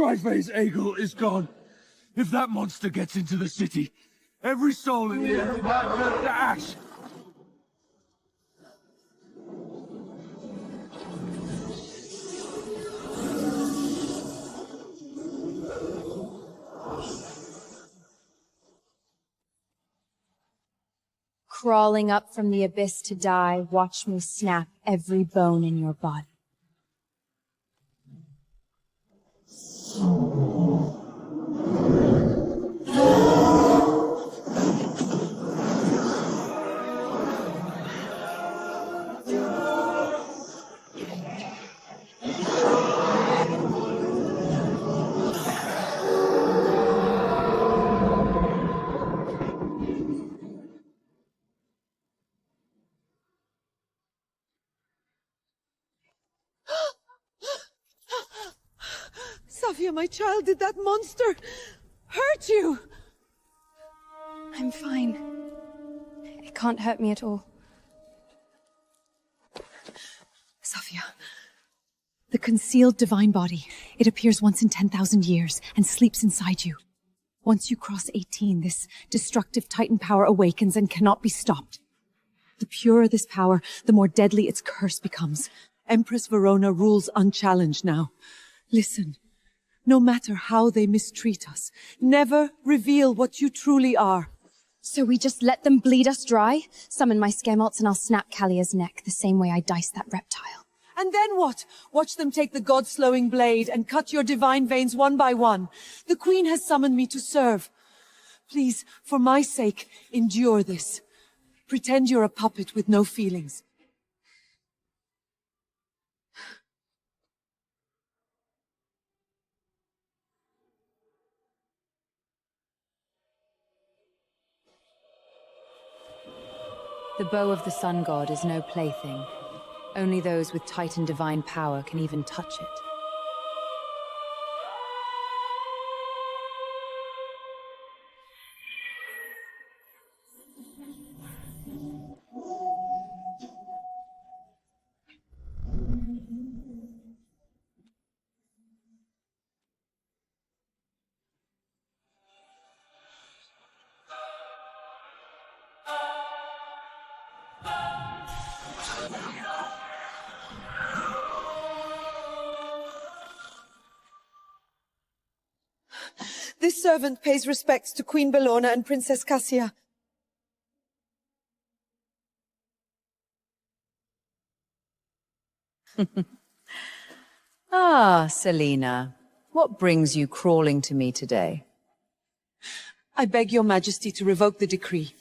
Tri-Phase Eagle is gone. If that monster gets into the city, every soul in the air will burn to ash. Crawling up from the abyss to die, watch me snap every bone in your body. Saphia, my child, did that monster hurt you? I'm fine. It can't hurt me at all. Saphia, the concealed divine body. It appears once in 10,000 years and sleeps inside you. Once you cross 18, this destructive Titan power awakens and cannot be stopped. The purer this power, the more deadly its curse becomes. Empress Verona rules unchallenged now. Listen. No matter how they mistreat us, never reveal what you truly are. So we just let them bleed us dry? Summon my scamots and I'll snap Callia's neck the same way I diced that reptile. And then what? Watch them take the god-slowing blade and cut your divine veins one by one. The Queen has summoned me to serve. Please, for my sake, endure this. Pretend you're a puppet with no feelings. The bow of the sun god is no plaything. Only those with Titan divine power can even touch it. This servant pays respects to Queen Bellona and Princess Cassia. Ah, Selena. What brings you crawling to me today? I beg your majesty to revoke the decree.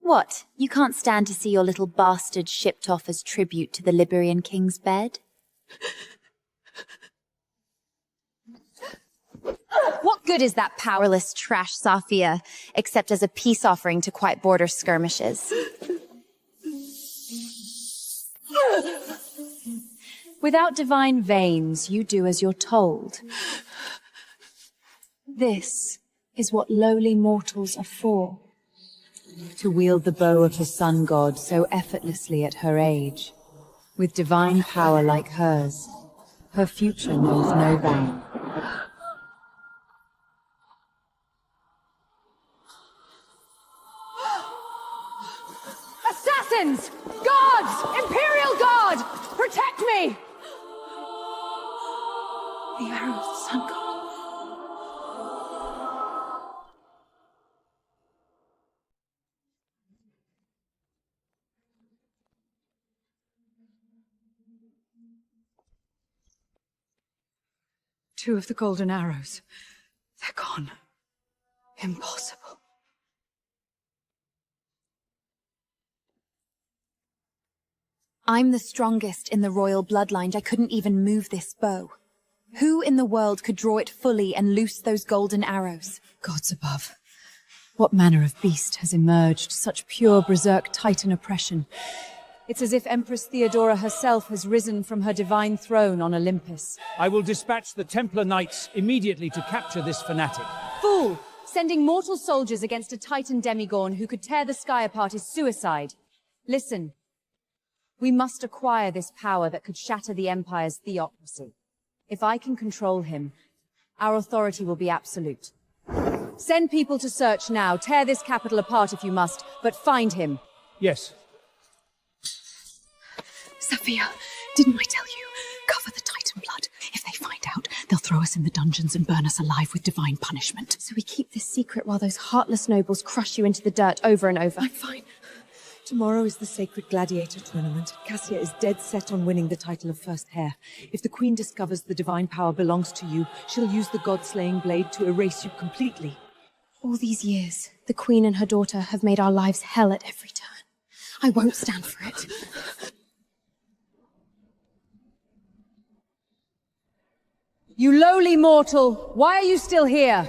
What? You can't stand to see your little bastard shipped off as tribute to the Liberian king's bed? What good is that powerless trash, Saphia, except as a peace offering to quiet border skirmishes? Without divine veins, you do as you're told. This is what lowly mortals are for. To wield the bow of the sun god so effortlessly at her age. With divine power like hers, her future knows no bound. Assassins! Gods! Imperial God! Protect me! The arrow of the sun god. Two of the golden arrows. They're gone. Impossible. I'm the strongest in the royal bloodline. I couldn't even move this bow. Who in the world could draw it fully and loose those golden arrows? Gods above. What manner of beast has emerged, such pure berserk Titan oppression? It's as if Empress Theodora herself has risen from her divine throne on Olympus. I will dispatch the Templar Knights immediately to capture this fanatic. Fool! Sending mortal soldiers against a Titan demigorn who could tear the sky apart is suicide. Listen. We must acquire this power that could shatter the Empire's theocracy. If I can control him, our authority will be absolute. Send people to search now. Tear this capital apart if you must, but find him. Yes. Saphia, didn't I tell you? Cover the Titan blood. If they find out, they'll throw us in the dungeons and burn us alive with divine punishment. So we keep this secret while those heartless nobles crush you into the dirt over and over. I'm fine. Tomorrow is the sacred gladiator tournament. Cassia is dead set on winning the title of first heir. If the queen discovers the divine power belongs to you, she'll use the god-slaying blade to erase you completely. All these years, the queen and her daughter have made our lives hell at every turn. I won't stand for it. You lowly mortal, why are you still here?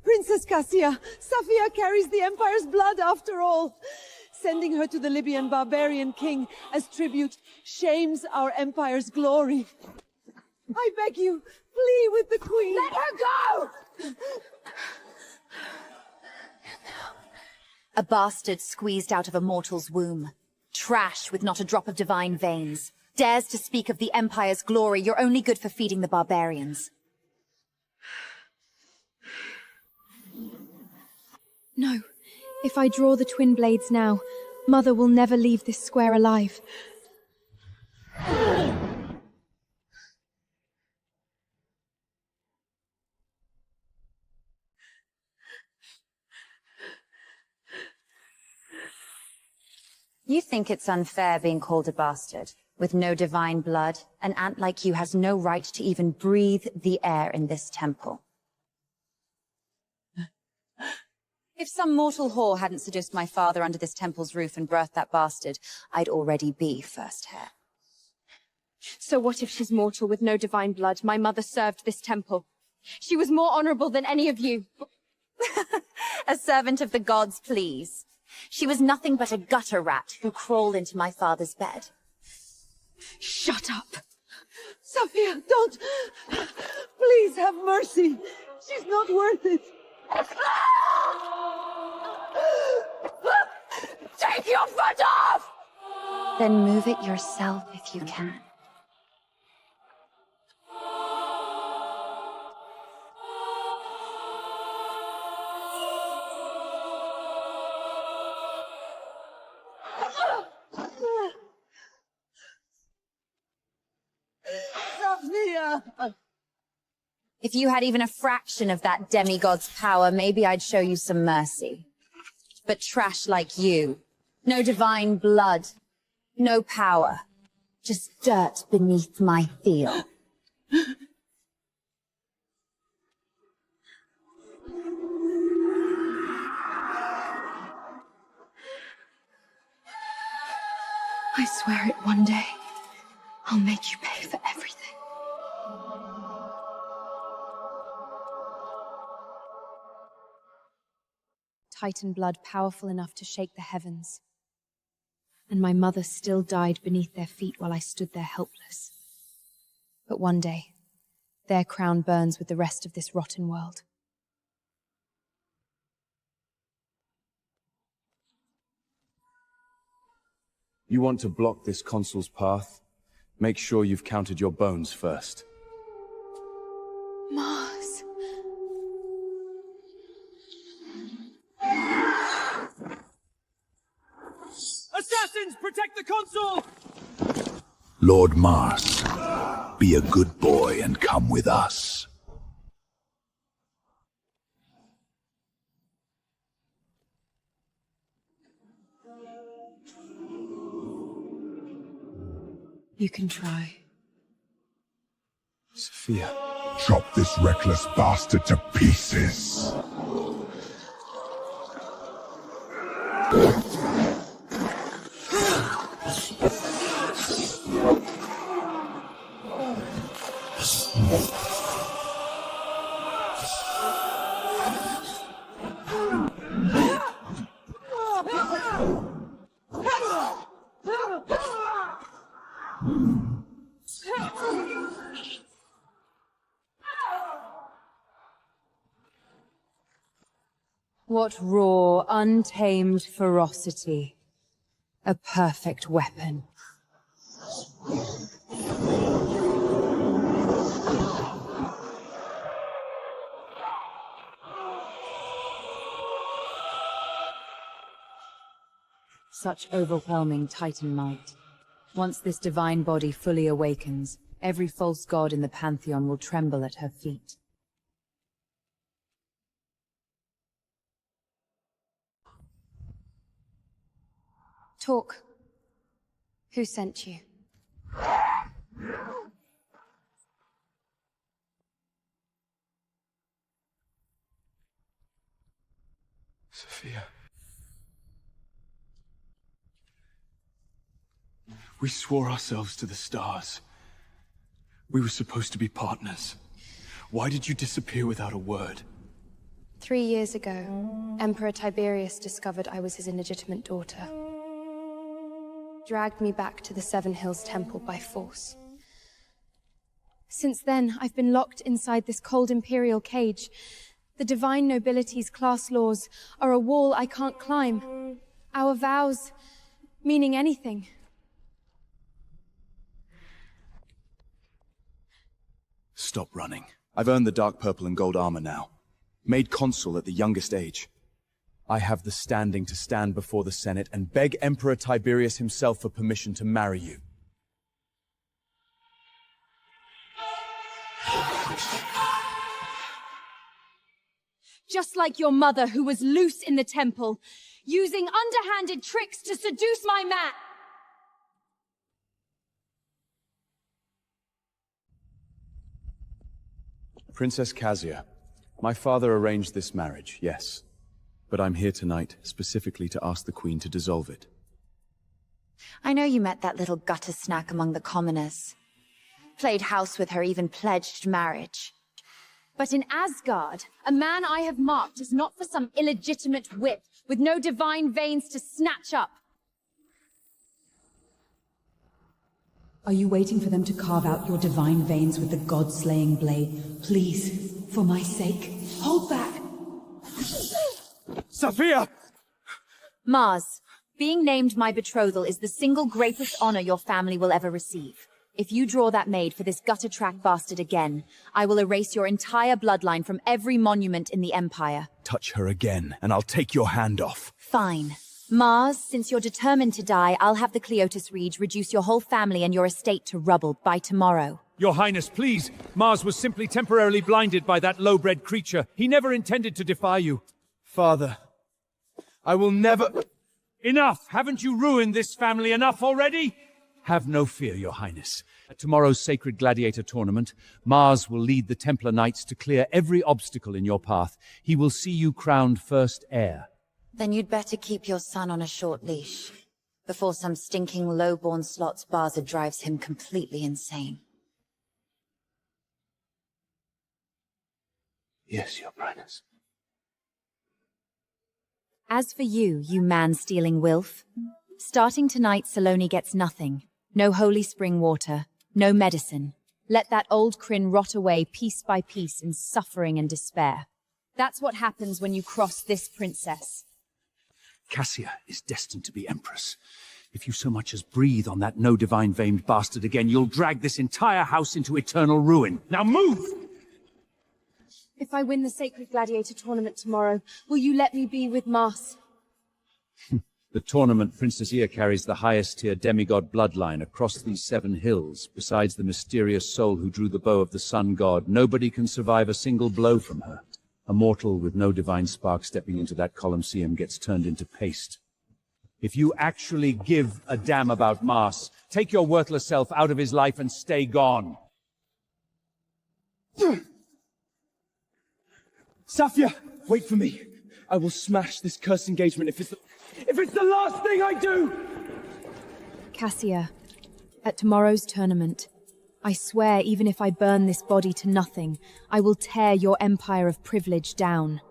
Princess Cassia, Saphia carries the Empire's blood after all. Sending her to the Libyan barbarian king as tribute shames our Empire's glory. I beg you, flee with the queen. Let her go! A bastard squeezed out of a mortal's womb. Trash with not a drop of divine veins. Dares to speak of the Empire's glory. You're only good for feeding the barbarians. No. If I draw the twin blades now, Mother will never leave this square alive. You think it's unfair being called a bastard? With no divine blood, an ant like you has no right to even breathe the air in this temple. If some mortal whore hadn't seduced my father under this temple's roof and birthed that bastard, I'd already be first heir. So what if she's mortal with no divine blood? My mother served this temple. She was more honorable than any of you. A servant of the gods, please. She was nothing but a gutter rat who crawled into my father's bed. Shut up! Saphia, don't! Please have mercy. She's not worth it. Take your foot off! Then move it yourself if you can. Saphia! If you had even a fraction of that demigod's power, maybe I'd show you some mercy. But trash like you, no divine blood, no power, just dirt beneath my heel. I swear it one day. I'll make you pay for everything. Titan blood powerful enough to shake the heavens. And my mother still died beneath their feet while I stood there helpless. But one day, their crown burns with the rest of this rotten world. You want to block this consul's path? Make sure you've counted your bones first. Mars. Assassins, protect the consul! Lord Mars, be a good boy and come with us. You can try. Saphia. Chop this reckless bastard to pieces. What raw, untamed ferocity. A perfect weapon. Such overwhelming Titan might. Once this divine body fully awakens, every false god in the Pantheon will tremble at her feet. Talk. Who sent you? Saphia. We swore ourselves to the stars. We were supposed to be partners. Why did you disappear without a word? 3 years ago, Emperor Tiberius discovered I was his illegitimate daughter. Dragged me back to the Seven Hills Temple by force. Since then, I've been locked inside this cold Imperial cage. The divine nobility's class laws are a wall I can't climb. Our vows meaning anything. Stop running. I've earned the dark purple and gold armor now. Made consul at the youngest age. I have the standing to stand before the Senate and beg Emperor Tiberius himself for permission to marry you. Just like your mother, who was loose in the temple, using underhanded tricks to seduce my man. Princess Casia, my father arranged this marriage, yes. But I'm here tonight specifically to ask the Queen to dissolve it. I know you met that little gutter snack among the commoners. Played house with her, even pledged marriage. But in Asgard, a man I have marked is not for some illegitimate wit with no divine veins to snatch up. Are you waiting for them to carve out your divine veins with the god-slaying blade? Please, for my sake, hold back! Saphia! Mars, being named my betrothal is the single greatest honor your family will ever receive. If you draw that maid for this gutter-track bastard again, I will erase your entire bloodline from every monument in the Empire. Touch her again, and I'll take your hand off. Fine. Mars, since you're determined to die, I'll have the Cleotis Reed reduce your whole family and your estate to rubble by tomorrow. Your Highness, please. Mars was simply temporarily blinded by that low-bred creature. He never intended to defy you. Father, I will never... Enough! Haven't you ruined this family enough already? Have no fear, Your Highness. At tomorrow's Sacred Gladiator Tournament, Mars will lead the Templar Knights to clear every obstacle in your path. He will see you crowned first heir. Then you'd better keep your son on a short leash, before some stinking low-born slot's Barza drives him completely insane. Yes, Your Highness. As for you, you man-stealing wilf, starting tonight, Saloni gets nothing. No holy spring water, no medicine. Let that old Kryn rot away piece by piece in suffering and despair. That's what happens when you cross this princess. Cassia is destined to be Empress. If you so much as breathe on that no-divine-veined bastard again, you'll drag this entire house into eternal ruin. Now move! If I win the Sacred Gladiator Tournament tomorrow, will you let me be with Mars? The tournament, Princess Ea carries the highest-tier demigod bloodline across these 7 hills. Besides the mysterious soul who drew the bow of the sun god, nobody can survive a single blow from her. A mortal with no divine spark stepping into that Colosseum gets turned into paste. If you actually give a damn about Mars, take your worthless self out of his life and stay gone. Saphia, wait for me. I will smash this cursed engagement if it's the last thing I do! Cassia, at tomorrow's tournament, I swear even if I burn this body to nothing, I will tear your empire of privilege down.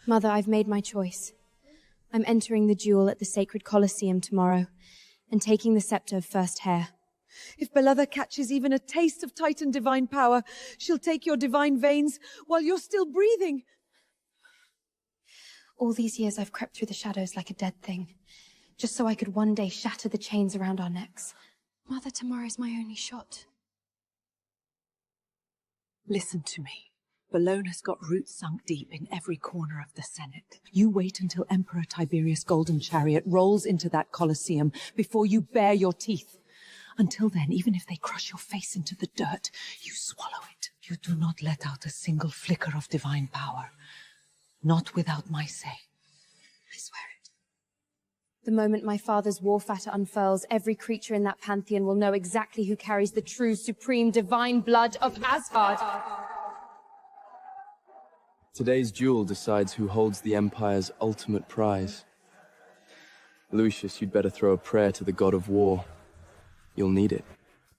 Mother, I've made my choice. I'm entering the duel at the Sacred Colosseum tomorrow, and taking the scepter of first heir. If Belitha catches even a taste of Titan divine power, she'll take your divine veins while you're still breathing. All these years I've crept through the shadows like a dead thing, just so I could one day shatter the chains around our necks. Mother, tomorrow's my only shot. Listen to me. Bellona's got roots sunk deep in every corner of the Senate. You wait until Emperor Tiberius' golden chariot rolls into that Colosseum before you bare your teeth. Until then, even if they crush your face into the dirt, you swallow it. You do not let out a single flicker of divine power. Not without my say. I swear it. The moment my father's war fatter unfurls, every creature in that pantheon will know exactly who carries the true, supreme, divine blood of Asgard. Today's duel decides who holds the Empire's ultimate prize. Lucius, you'd better throw a prayer to the god of war. You'll need it.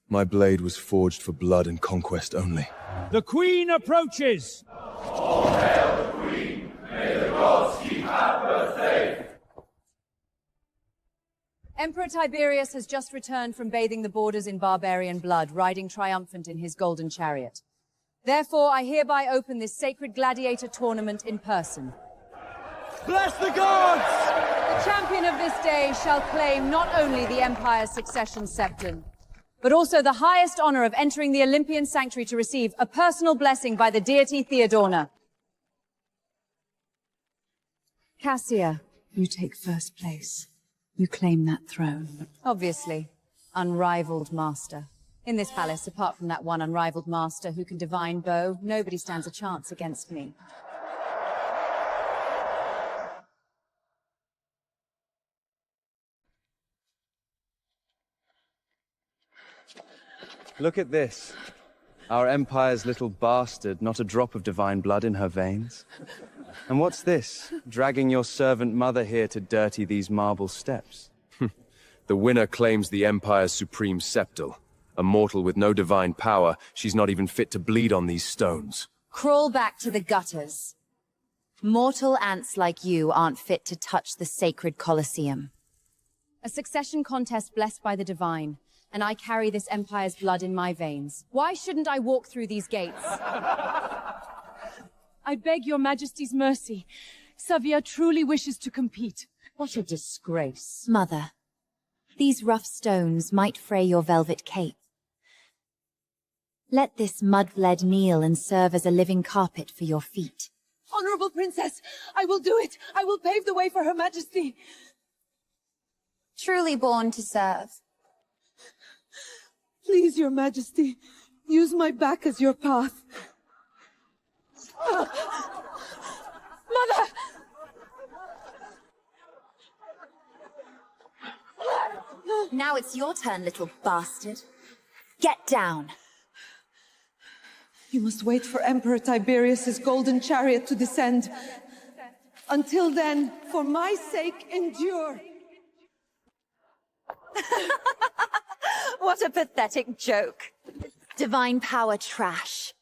My blade was forged for blood and conquest only. The Queen approaches! All hail the Queen! May the gods keep her safe! Emperor Tiberius has just returned from bathing the borders in barbarian blood, riding triumphant in his golden chariot. Therefore, I hereby open this sacred gladiator tournament in person. Bless the gods! The champion of this day shall claim not only the Empire's succession scepter, but also the highest honor of entering the Olympian sanctuary to receive a personal blessing by the deity Theodorna. Cassia, You take first place. You claim that throne. obviously, unrivaled master. In this palace, apart from that one unrivaled master who can divine bow, nobody stands a chance against me. Look at this. Our Empire's little bastard, not a drop of divine blood in her veins. And what's this? Dragging your servant mother here to dirty these marble steps. The winner claims the Empire's supreme scepter. A mortal with no divine power, she's not even fit to bleed on these stones. Crawl back to the gutters. Mortal ants like you aren't fit to touch the sacred Colosseum. A succession contest blessed by the divine, and I carry this Empire's blood in my veins. Why shouldn't I walk through these gates? I beg your majesty's mercy. Saphia truly wishes to compete. What a disgrace. Mother, these rough stones might fray your velvet cape. Let this mud-bled kneel and serve as a living carpet for your feet. Honorable princess, I will do it. I will pave the way for her majesty. Truly born to serve. Please, your majesty, use my back as your path. Mother! Now it's your turn, little bastard. Get down. You must wait for Emperor Tiberius's golden chariot to descend. Until then, for my sake, endure. What a pathetic joke. Divine power trash.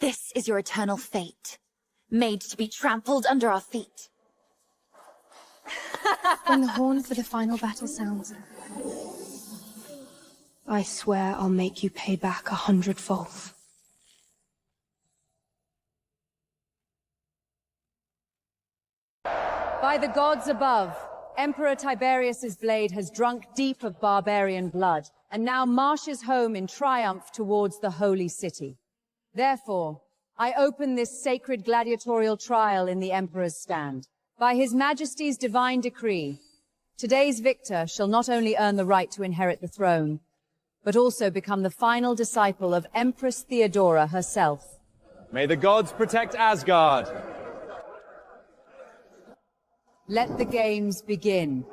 This is your eternal fate. Made to be trampled under our feet. When the horn for the final battle sounds, I swear I'll make you pay back 100-fold. By the gods above, Emperor Tiberius's blade has drunk deep of barbarian blood, and now marches home in triumph towards the holy city. Therefore, I open this sacred gladiatorial trial in the Emperor's stand. By His Majesty's divine decree, today's victor shall not only earn the right to inherit the throne, but also become the final disciple of Empress Theodora herself. May the gods protect Asgard! Let the games begin.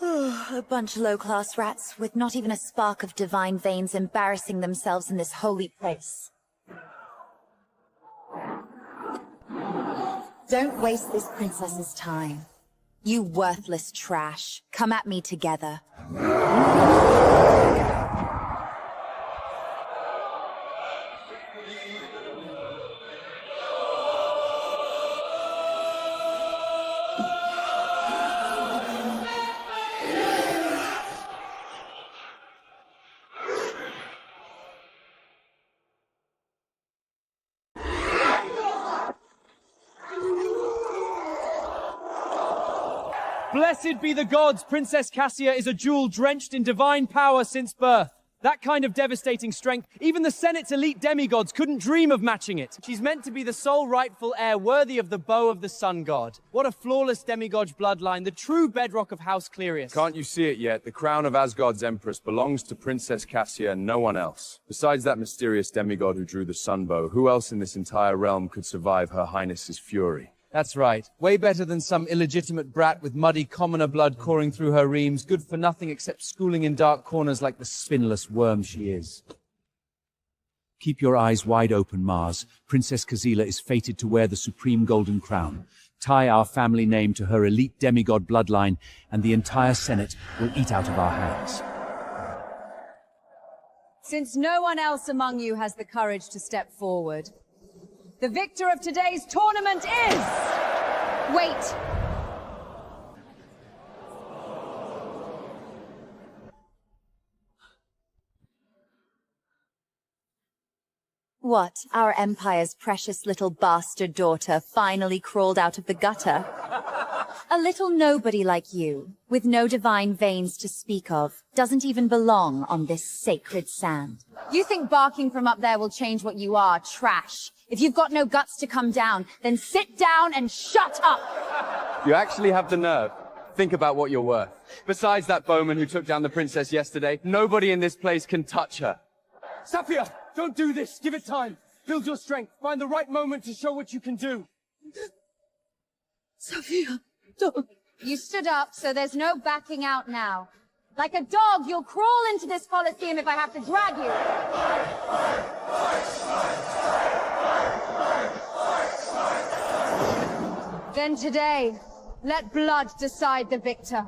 A bunch of low-class rats with not even a spark of divine veins embarrassing themselves in this holy place. Don't waste this princess's time. You worthless trash. Come at me together. Blessed be the gods, Princess Cassia is a jewel drenched in divine power since birth. That kind of devastating strength, even the Senate's elite demigods couldn't dream of matching it. She's meant to be the sole rightful heir worthy of the bow of the sun god. What a flawless demigod bloodline, the true bedrock of House Clerius. Can't you see it yet? The crown of Asgard's Empress belongs to Princess Cassia and no one else. Besides that mysterious demigod who drew the sun bow, who else in this entire realm could survive Her Highness's fury? That's right. Way better than some illegitimate brat with muddy commoner blood coursing through her reams, good for nothing except schooling in dark corners like the spinless worm she is. Keep your eyes wide open, Mars. Princess Kazila is fated to wear the supreme golden crown. Tie our family name to her elite demigod bloodline, and the entire Senate will eat out of our hands. Since no one else among you has the courage to step forward, the victor of today's tournament is... Wait! What, our empire's precious little bastard daughter finally crawled out of the gutter? A little nobody like you, with no divine veins to speak of, doesn't even belong on this sacred sand. You think barking from up there will change what you are, trash? If you've got no guts to come down, then sit down and shut up! You actually have the nerve. Think about what you're worth. Besides that bowman who took down the princess yesterday, nobody in this place can touch her. Saphia, don't do this. Give it time. Build your strength. Find the right moment to show what you can do. Saphia, don't. You stood up, so there's no backing out now. Like a dog, you'll crawl into this Colosseum if I have to drag you. Then today, let blood decide the victor.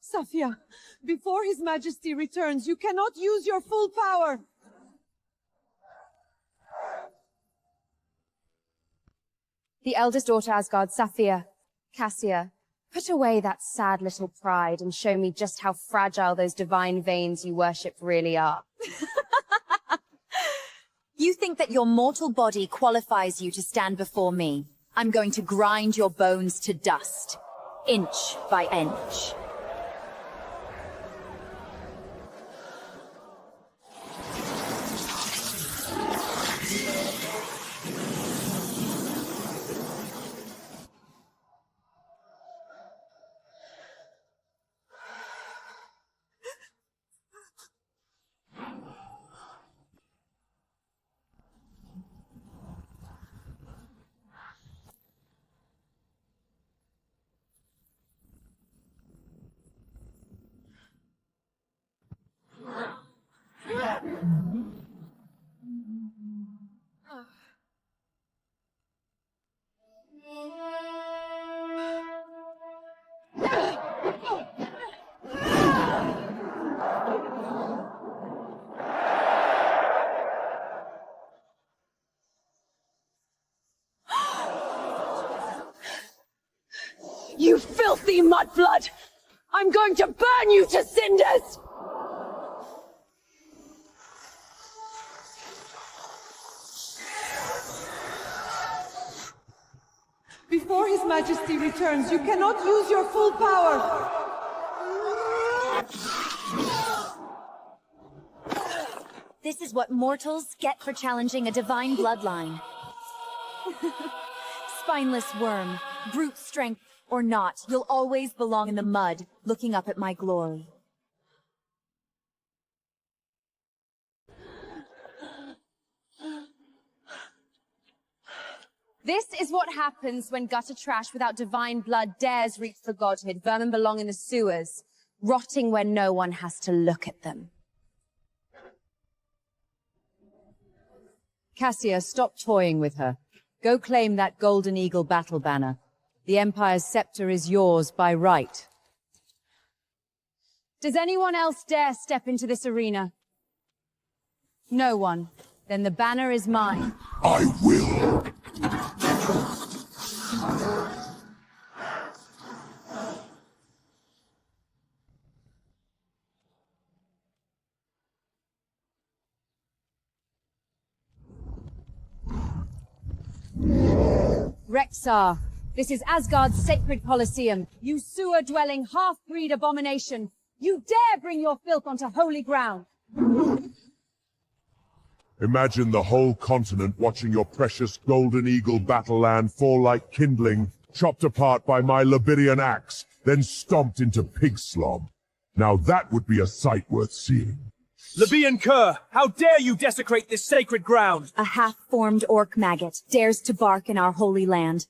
Saphia, before His Majesty returns, you cannot use your full power. The eldest daughter Asgard, Saphia, Cassia, put away that sad little pride and show me just how fragile those divine veins you worship really are. You think that your mortal body qualifies you to stand before me? I'm going to grind your bones to dust, inch by inch. You filthy mudblood! I'm going to burn you to cinders! Before His Majesty returns, you cannot use your full power! This is what mortals get for challenging a divine bloodline. Spineless worm, brute strength or not, you'll always belong in the mud, looking up at my glory. This is what happens when gutter trash without divine blood dares reach for godhood. Vermin belong in the sewers, rotting where no one has to look at them. Cassia, stop toying with her. Go claim that Golden Eagle battle banner. The Empire's scepter is yours by right. Does anyone else dare step into this arena? No one. Then the banner is mine. I will. Rexar, this is Asgard's sacred Colosseum. You sewer-dwelling, half-breed abomination. You dare bring your filth onto holy ground. Imagine the whole continent watching your precious golden eagle battle land fall like kindling, chopped apart by my Liberian axe, then stomped into pig slop. Now that would be a sight worth seeing. Libyan cur, how dare you desecrate this sacred ground? A half-formed orc maggot dares to bark in our holy land.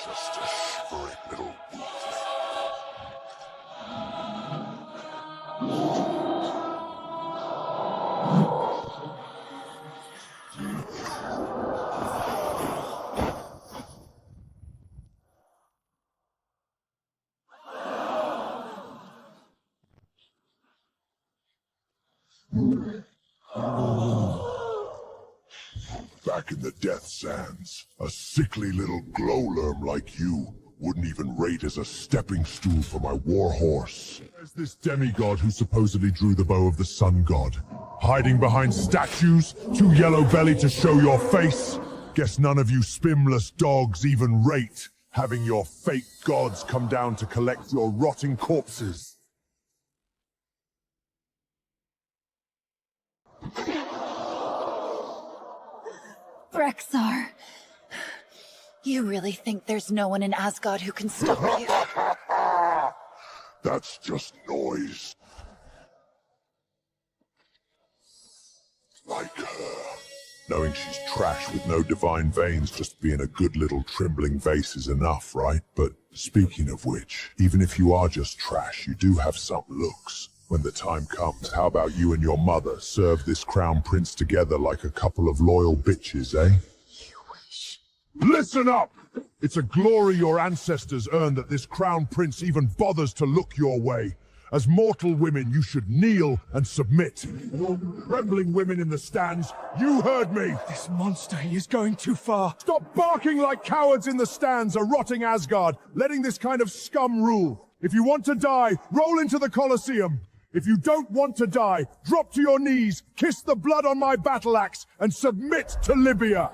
Just a shivering little Back in the Death Sands, a sickly little glowworm like you wouldn't even rate as a stepping stool for my war horse. There's this demigod who supposedly drew the bow of the sun god. Hiding behind statues, too yellow-bellied to show your face. Guess none of you spimless dogs even rate having your fake gods come down to collect your rotting corpses. Rexar, you really think there's no one in Asgard who can stop you? That's just noise. Like her. Knowing she's trash with no divine veins, just being a good little trembling vase is enough, right? But speaking of which, even if you are just trash, you do have some looks. When the time comes, how about you and your mother serve this crown prince together like a couple of loyal bitches, eh? You wish. Listen up! It's a glory your ancestors earned that this crown prince even bothers to look your way. As mortal women, you should kneel and submit. Trembling women in the stands, you heard me! This monster, he is going too far. Stop barking like cowards in the stands, a rotting Asgard, letting this kind of scum rule. If you want to die, roll into the Colosseum. If you don't want to die, drop to your knees, kiss the blood on my battle axe, and submit to Libya.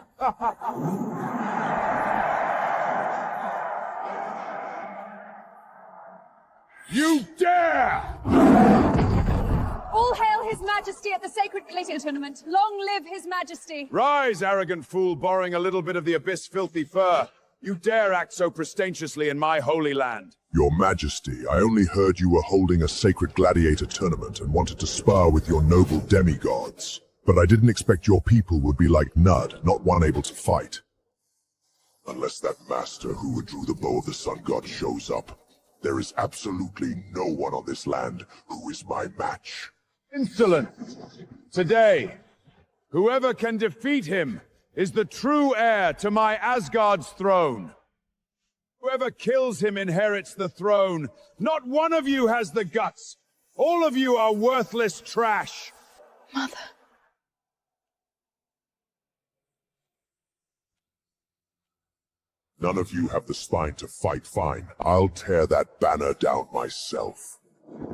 You dare! All hail His Majesty at the Sacred Gladiator Tournament. Long live His Majesty. Rise, arrogant fool, borrowing a little bit of the abyss filthy fur. You dare act so pretensiously in my holy land. Your Majesty, I only heard you were holding a sacred gladiator tournament and wanted to spar with your noble demigods. But I didn't expect your people would be like Nud, not one able to fight. Unless that master who drew the bow of the sun god shows up, there is absolutely no one on this land who is my match. Insolent! Today, whoever can defeat him is the true heir to my Asgard's throne. Whoever kills him inherits the throne. Not one of you has the guts. All of you are worthless trash. Mother. None of you have the spine to fight fine. I'll tear that banner down myself.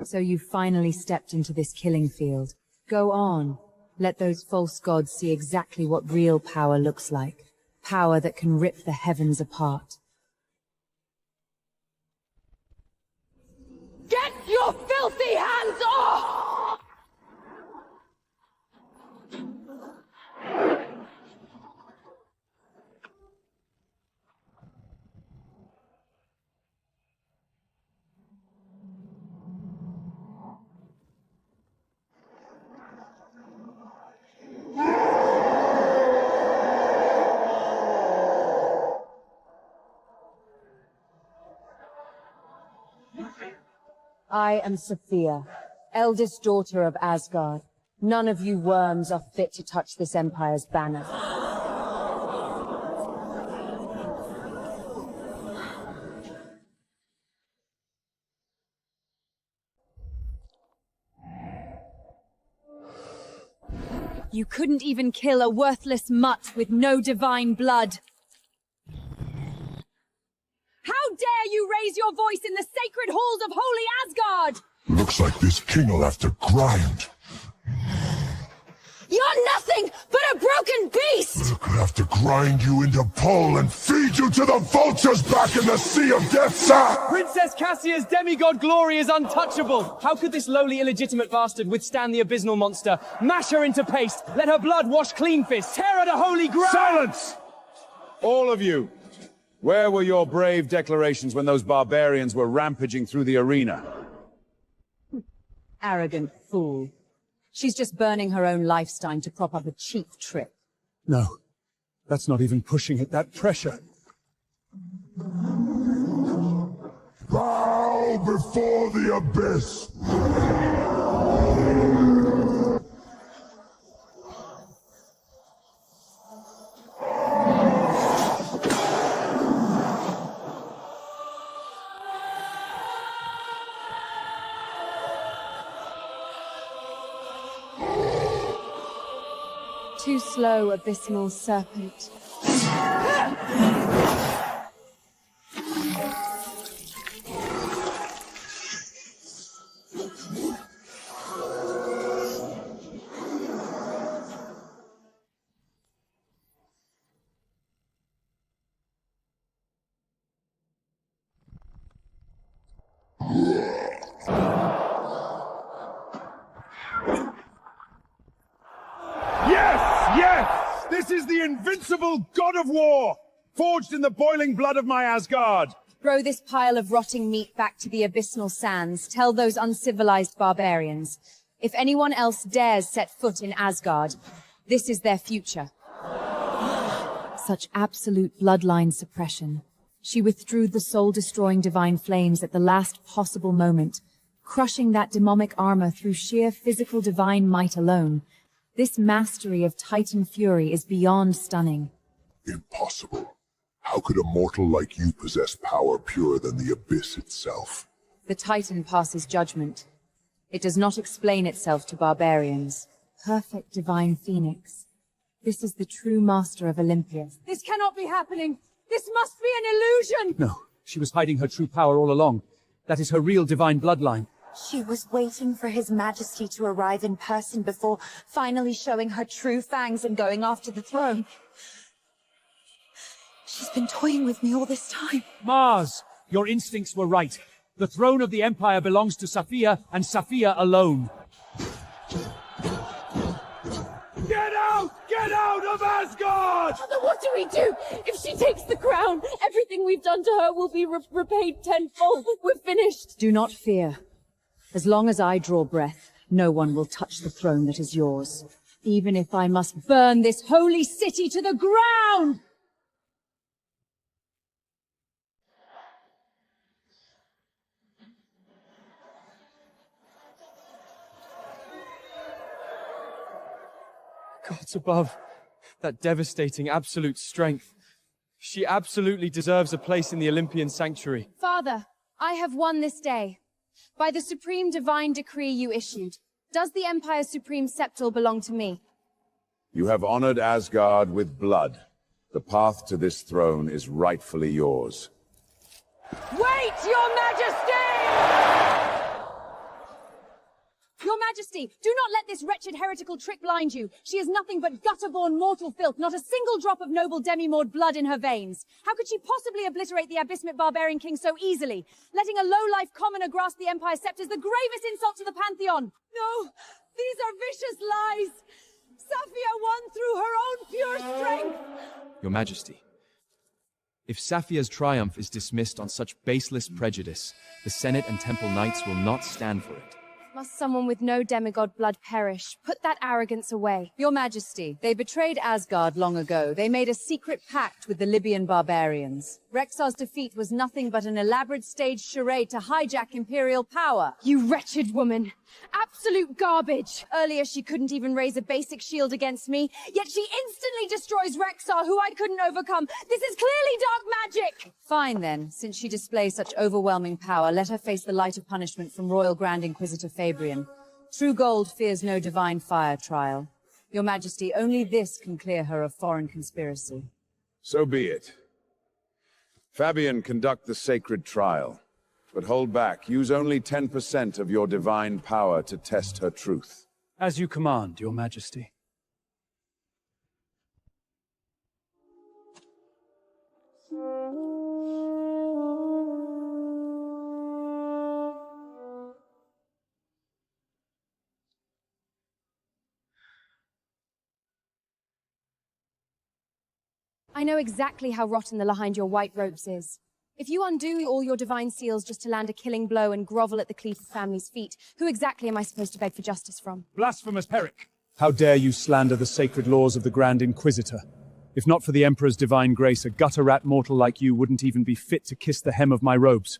So you finally stepped into this killing field. Go on. Let those false gods see exactly what real power looks like. Power that can rip the heavens apart. Get your filthy hands off! I am Saphia, eldest daughter of Asgard. None of you worms are fit to touch this empire's banner. You couldn't even kill a worthless mutt with no divine blood. How dare you raise your voice in the sacred halls of holy Asgard! Looks like this king'll have to grind. You're nothing but a broken beast! Look, I'll have to grind you into pulp and feed you to the vultures back in the Sea of EDSA! Princess Cassia's demigod glory is untouchable! How could this lowly illegitimate bastard withstand the abysmal monster? Mash her into paste! Let her blood wash clean fists! Tear her to holy ground! Silence! All of you! Where were your brave declarations when those barbarians were rampaging through the arena? Arrogant fool. She's just burning her own lifestyle to prop up a cheap trick. No, that's not even pushing it, that pressure. Bow before the abyss! Too slow, abysmal serpent. Yes! This is the invincible god of war, forged in the boiling blood of my Asgard. Throw this pile of rotting meat back to the abysmal sands. Tell those uncivilized barbarians. If anyone else dares set foot in Asgard, this is their future. Such absolute bloodline suppression. She withdrew the soul-destroying divine flames at the last possible moment, crushing that demonic armor through sheer physical divine might alone. This mastery of Titan fury is beyond stunning. Impossible. How could a mortal like you possess power purer than the abyss itself? The Titan passes judgment. It does not explain itself to barbarians. Perfect divine phoenix. This is the true master of Olympus. This cannot be happening! This must be an illusion! No, she was hiding her true power all along. That is her real divine bloodline. She was waiting for His Majesty to arrive in person before finally showing her true fangs and going after the throne. She's been toying with me all this time. Mars, your instincts were right. The throne of the Empire belongs to Saphia, and Saphia alone. Get out! Get out of Asgard! Mother, what do we do? If she takes the crown, everything we've done to her will be repaid tenfold. We're finished. Do not fear. As long as I draw breath, no one will touch the throne that is yours. Even if I must burn this holy city to the ground! Gods above, that devastating absolute strength. She absolutely deserves a place in the Olympian sanctuary. Father, I have won this day. By the supreme divine decree you issued, does the Empire's supreme scepter belong to me? You have honored Asgard with blood. The path to this throne is rightfully yours. Wait, Your Majesty! Your Majesty, do not let this wretched heretical trick blind you. She is nothing but gutter-born mortal filth, not a single drop of noble demimord blood in her veins. How could she possibly obliterate the abysmate barbarian king so easily? Letting a low-life commoner grasp the Empire's scepter is the gravest insult to the Pantheon. No, these are vicious lies. Saphia won through her own pure strength. Your Majesty, if Saphia's triumph is dismissed on such baseless prejudice, the Senate and Temple Knights will not stand for it. Must someone with no demigod blood perish? Put that arrogance away. Your Majesty, they betrayed Asgard long ago. They made a secret pact with the Libyan barbarians. Rexar's defeat was nothing but an elaborate staged charade to hijack Imperial power. You wretched woman! Absolute garbage! Earlier she couldn't even raise a basic shield against me, yet she instantly destroys Rexar, who I couldn't overcome. This is clearly dark magic! Fine then, since she displays such overwhelming power, let her face the lighter punishment from Royal Grand Inquisitor Fabrian. True gold fears no divine fire trial. Your Majesty, only this can clear her of foreign conspiracy. So be it. Fabian, conduct the sacred trial. But hold back. Use only 10% of your divine power to test her truth. As you command, Your Majesty. I know exactly how rotten the behind your white robes is. If you undo all your divine seals just to land a killing blow and grovel at the Cleaver family's feet, who exactly am I supposed to beg for justice from? Blasphemous Herrick! How dare you slander the sacred laws of the Grand Inquisitor? If not for the Emperor's divine grace, a gutter-rat mortal like you wouldn't even be fit to kiss the hem of my robes.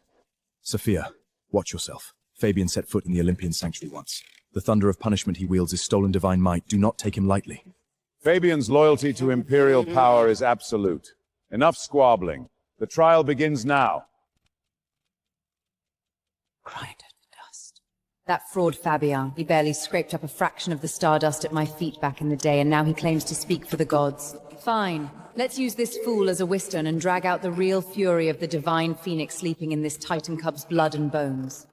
Saphia, watch yourself. Fabian set foot in the Olympian sanctuary once. The thunder of punishment he wields is stolen divine might. Do not take him lightly. Fabian's loyalty to Imperial power is absolute. Enough squabbling. The trial begins now. Grind to dust. That fraud Fabian, he barely scraped up a fraction of the stardust at my feet back in the day, and now he claims to speak for the gods. Fine. Let's use this fool as a whiston and drag out the real fury of the divine phoenix sleeping in this Titan cub's blood and bones.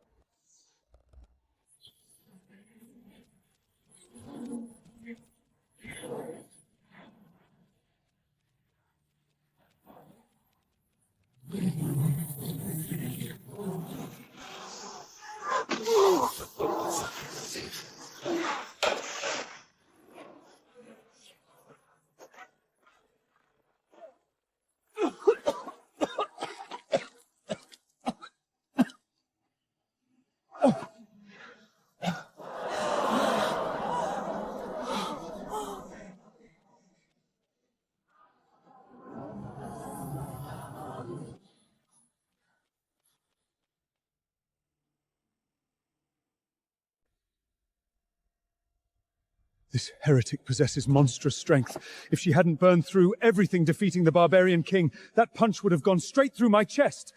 This heretic possesses monstrous strength. If she hadn't burned through everything defeating the barbarian king, that punch would have gone straight through my chest.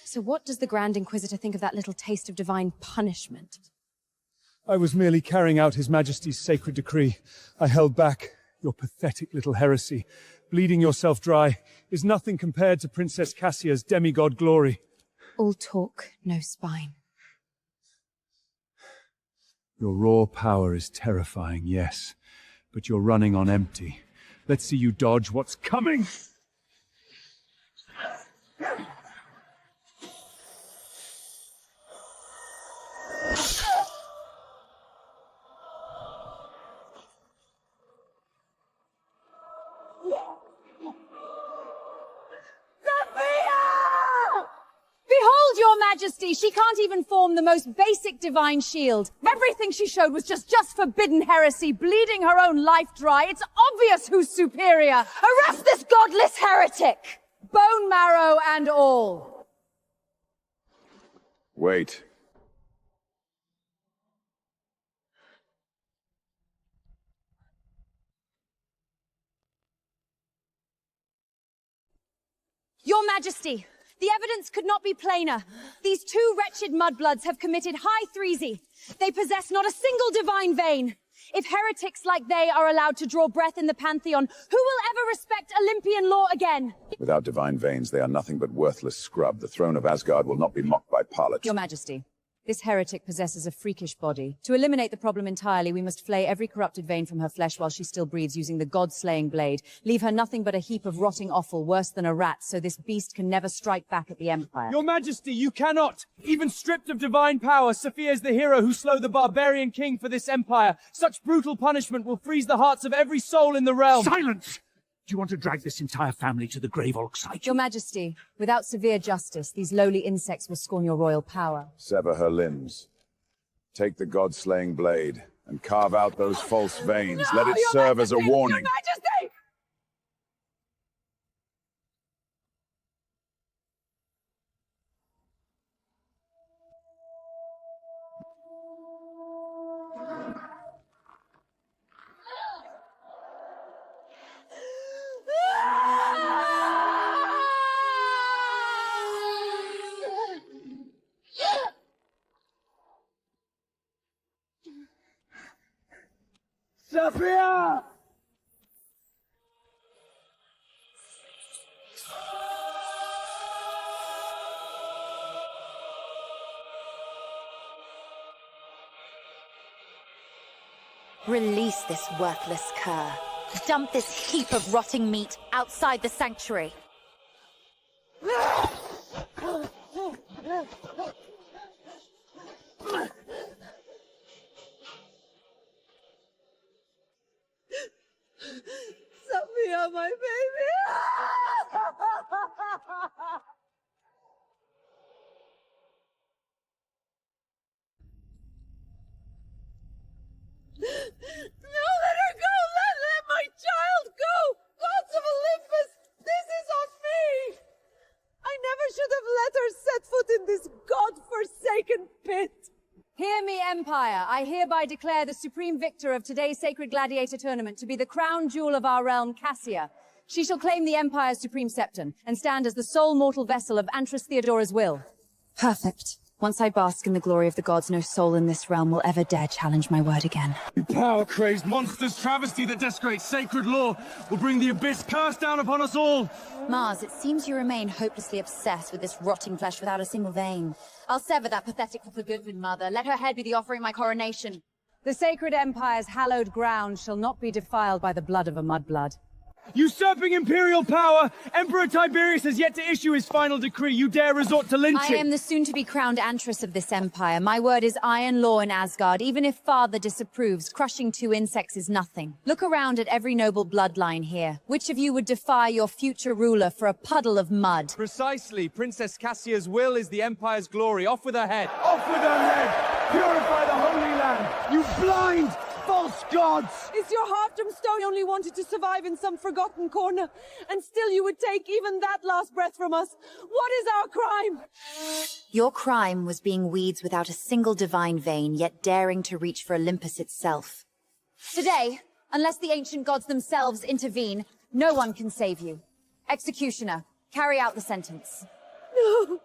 So what does the Grand Inquisitor think of that little taste of divine punishment? I was merely carrying out His Majesty's sacred decree. I held back. Your pathetic little heresy, bleeding yourself dry, is nothing compared to Princess Cassia's demigod glory. All talk, no spine. Your raw power is terrifying, yes, but you're running on empty. Let's see you dodge what's coming! Behold, Your Majesty! She can't even form the most basic divine shield. Everything she showed was just forbidden heresy, bleeding her own life dry. It's obvious who's superior. Arrest this godless heretic! Bone marrow and all. Wait. Your Majesty, the evidence could not be plainer. These two wretched mudbloods have committed high threesy. They possess not a single divine vein. If heretics like they are allowed to draw breath in the Pantheon, who will ever respect Olympian law again? Without divine veins, they are nothing but worthless scrub. The throne of Asgard will not be mocked by Parliament. Your Majesty, this heretic possesses a freakish body. To eliminate the problem entirely, we must flay every corrupted vein from her flesh while she still breathes using the god-slaying blade. Leave her nothing but a heap of rotting offal, worse than a rat, so this beast can never strike back at the Empire. Your Majesty, you cannot! Even stripped of divine power, Saphia is the hero who slew the barbarian king for this empire. Such brutal punishment will freeze the hearts of every soul in the realm. Silence! Do you want to drag this entire family to the grave alongside you? Your Majesty, without severe justice, these lowly insects will scorn your royal power. Sever her limbs. Take the god-slaying blade and carve out those false veins. No, Let it serve as a warning. Your Majesty! Saphia! Release this worthless cur. Dump this heap of rotting meat outside the sanctuary. Saphia, my baby! No, let her go! Let my child go! Gods of Olympus, this is on me! I never should have let her set foot in this god-forsaken pit! Hear me, Empire. I hereby declare the supreme victor of today's sacred gladiator tournament to be the crown jewel of our realm, Cassia. She shall claim the Empire's supreme scepter and stand as the sole mortal vessel of Empress Theodora's will. Perfect. Once I bask in the glory of the gods, no soul in this realm will ever dare challenge my word again. You power-crazed monsters, travesty that desecrates sacred law will bring the abyss curse down upon us all! Mars, it seems you remain hopelessly obsessed with this rotting flesh without a single vein. I'll sever that pathetic for good mother. Let her head be the offering of my coronation. The sacred Empire's hallowed ground shall not be defiled by the blood of a mudblood. Usurping Imperial power, Emperor Tiberius has yet to issue his final decree. You dare resort to lynching! I am the soon-to-be-crowned Empress of this empire. My word is iron law in Asgard. Even if father disapproves, crushing 2 insects is nothing. Look around at every noble bloodline here. Which of you would defy your future ruler for a puddle of mud? Precisely. Princess Cassia's will is the Empire's glory. Off with her head! Off with her head! Purify the Holy Land! You blind, false gods! Is your half-dome stone only wanted to survive in some forgotten corner, and still you would take even that last breath from us? What is our crime? Your crime was being weeds without a single divine vein, yet daring to reach for Olympus itself. Today, unless the ancient gods themselves intervene, no one can save you. Executioner, carry out the sentence. No!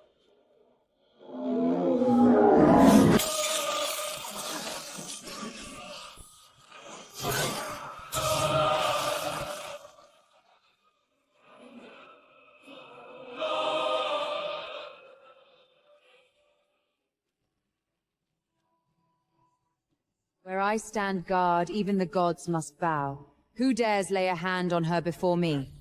Where I stand guard, even the gods must bow. Who dares lay a hand on her before me?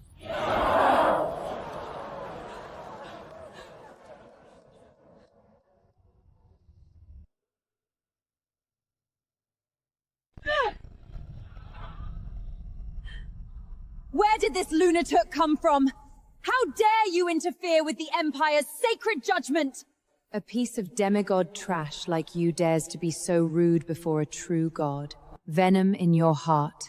Where did this lunatic come from? How dare you interfere with the Empire's sacred judgment? A piece of demigod trash like you dares to be so rude before a true god. Venom in your heart,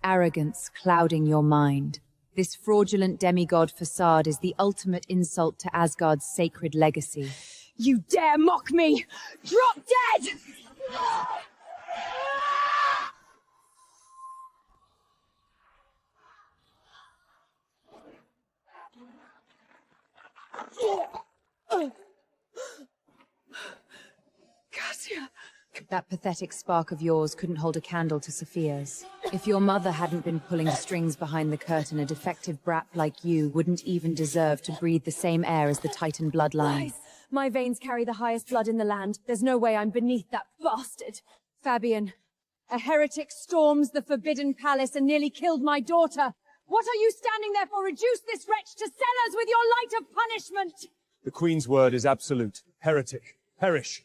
arrogance clouding your mind. This fraudulent demigod facade is the ultimate insult to Asgard's sacred legacy. You dare mock me! Drop dead! Cassia! That pathetic spark of yours couldn't hold a candle to Saphia's. If your mother hadn't been pulling the strings behind the curtain, a defective brat like you wouldn't even deserve to breathe the same air as the Titan bloodline. Lies. My veins carry the highest blood in the land. There's no way I'm beneath that bastard. Fabian, a heretic storms the Forbidden Palace and nearly killed my daughter. What are you standing there for? Reduce this wretch to cellars with your light of punishment! The Queen's word is absolute. Heretic, perish.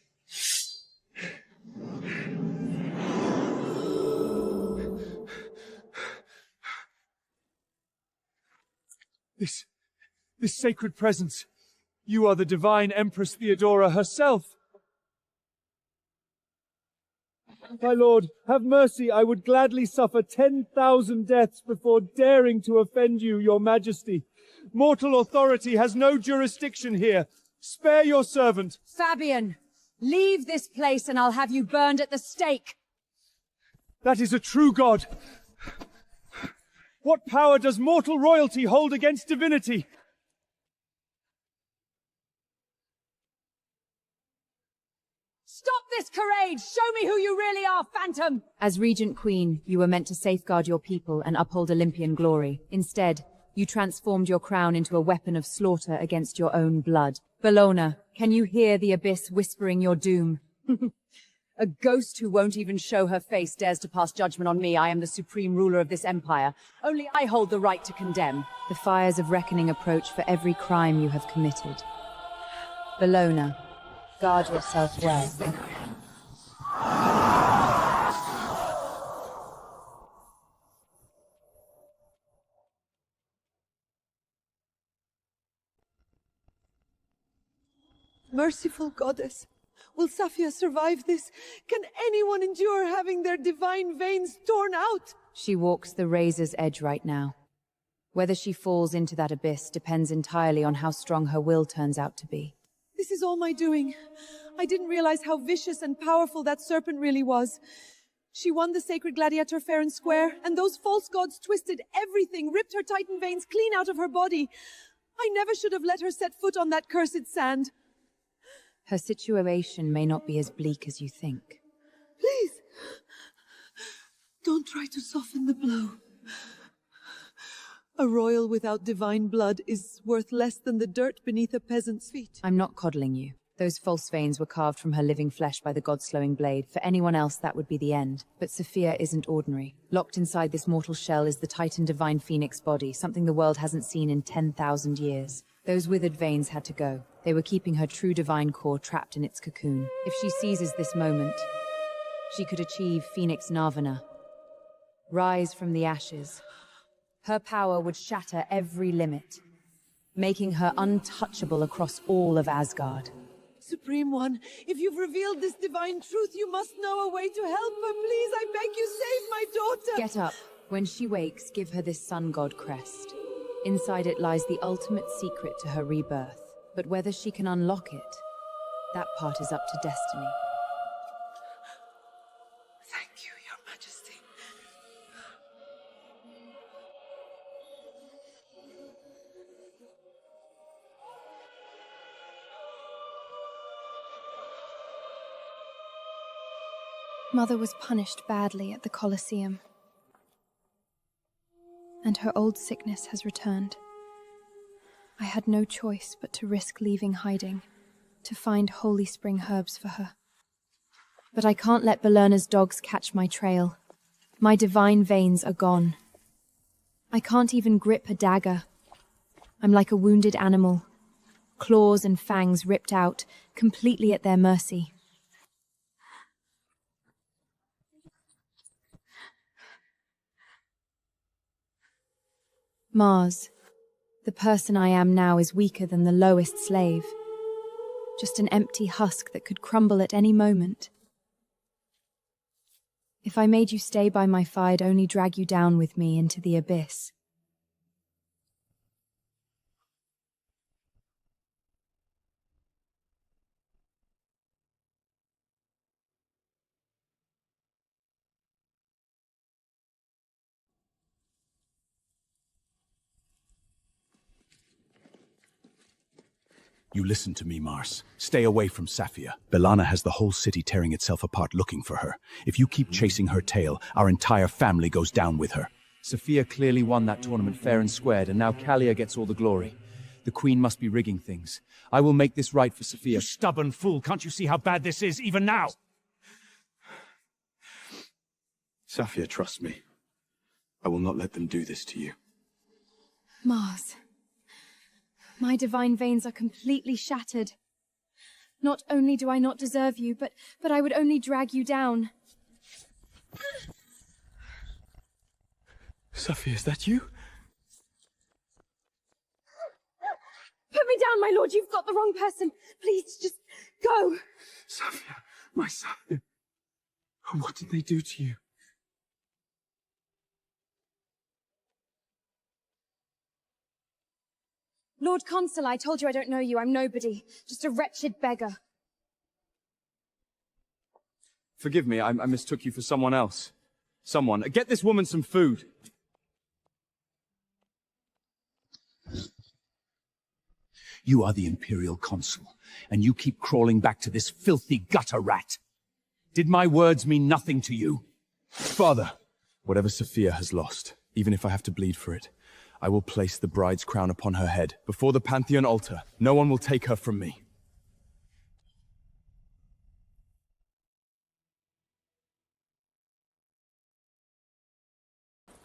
This sacred presence. You are the divine Empress Theodora herself. My lord, have mercy. I would gladly suffer 10,000 deaths before daring to offend you, your majesty. Mortal authority has no jurisdiction here. Spare your servant. Fabian, leave this place and I'll have you burned at the stake. That is a true god. What power does mortal royalty hold against divinity? Stop this charade! Show me who you really are, Phantom! As Regent Queen, you were meant to safeguard your people and uphold Olympian glory. Instead, you transformed your crown into a weapon of slaughter against your own blood. Bellona, can you hear the abyss whispering your doom? A ghost who won't even show her face dares to pass judgment on me. I am the supreme ruler of this empire. Only I hold the right to condemn. The fires of reckoning approach for every crime you have committed. Bellona, guard yourself well. Merciful goddess, will Saphia survive this? Can anyone endure having their divine veins torn out? She walks the razor's edge right now. Whether she falls into that abyss depends entirely on how strong her will turns out to be. This is all my doing. I didn't realize how vicious and powerful that serpent really was. She won the sacred gladiator fair and square, and those false gods twisted everything, ripped her titan veins clean out of her body. I never should have let her set foot on that cursed sand. Her situation may not be as bleak as you think. Please, don't try to soften the blow. A royal without divine blood is worth less than the dirt beneath a peasant's feet. I'm not coddling you. Those false veins were carved from her living flesh by the god-slowing blade. For anyone else, that would be the end. But Saphia isn't ordinary. Locked inside this mortal shell is the Titan Divine Phoenix body, something the world hasn't seen in 10,000 years. Those withered veins had to go. They were keeping her true divine core trapped in its cocoon. If she seizes this moment, she could achieve Phoenix Nirvana. Rise from the ashes. Her power would shatter every limit, making her untouchable across all of Asgard. Supreme One, if you've revealed this divine truth, you must know a way to help her. Please, I beg you, save my daughter! Get up. When she wakes, give her this sun god crest. Inside it lies the ultimate secret to her rebirth. But whether she can unlock it, that part is up to destiny. Thank you, Your Majesty. Mother was punished badly at the Colosseum, and her old sickness has returned. I had no choice but to risk leaving hiding, to find holy spring herbs for her. But I can't let Bellona's dogs catch my trail. My divine veins are gone. I can't even grip a dagger. I'm like a wounded animal, claws and fangs ripped out, completely at their mercy. Mars, the person I am now, is weaker than the lowest slave. Just an empty husk that could crumble at any moment. If I made you stay by my fire, I'd only drag you down with me into the abyss. You listen to me, Mars. Stay away from Saphia. Bellona has the whole city tearing itself apart looking for her. If you keep chasing her tail, our entire family goes down with her. Saphia clearly won that tournament fair and squared, and now Callia gets all the glory. The Queen must be rigging things. I will make this right for Saphia. You stubborn fool, can't you see how bad this is, even now? Saphia, trust me. I will not let them do this to you. Mars, my divine veins are completely shattered. Not only do I not deserve you, but I would only drag you down. Saphia, is that you? Put me down, my lord, you've got the wrong person. Please, just go. Saphia, my Saphia. What did they do to you? Lord Consul, I told you I don't know you. I'm nobody. Just a wretched beggar. Forgive me, I mistook you for someone else. Someone. Get this woman some food. You are the Imperial Consul, and you keep crawling back to this filthy gutter rat. Did my words mean nothing to you? Father, whatever Saphia has lost, even if I have to bleed for it, I will place the bride's crown upon her head, before the Pantheon altar. No one will take her from me.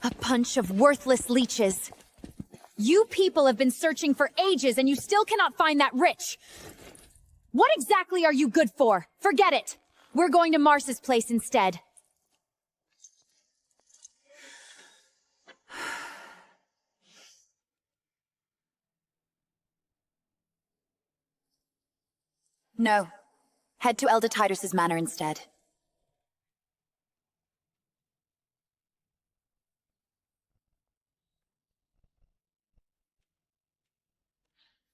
A bunch of worthless leeches. You people have been searching for ages and you still cannot find that rich. What exactly are you good for? Forget it. We're going to Mars's place instead. No. Head to Elder Titus's manor instead.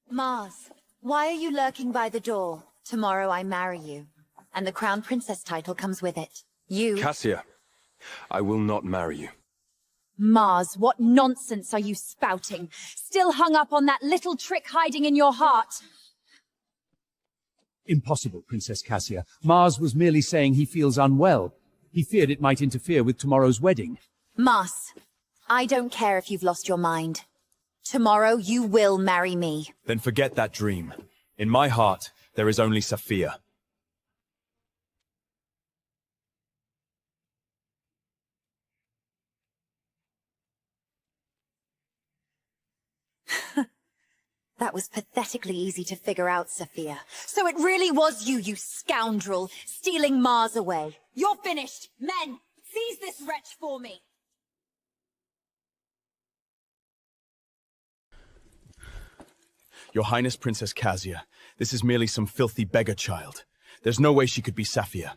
Mars, why are you lurking by the door? Tomorrow I marry you, and the Crown Princess title comes with it. Cassia, I will not marry you. Mars, what nonsense are you spouting? Still hung up on that little trick hiding in your heart? Impossible, Princess Cassia. Mars was merely saying he feels unwell. He feared it might interfere with tomorrow's wedding. Mars, I don't care if you've lost your mind. Tomorrow you will marry me. Then forget that dream. In my heart, there is only Saphia. That was pathetically easy to figure out, Saphia. So it really was you, you scoundrel, stealing Mars away. You're finished! Men, seize this wretch for me! Your Highness, Princess Cassia, this is merely some filthy beggar child. There's no way she could be Saphia.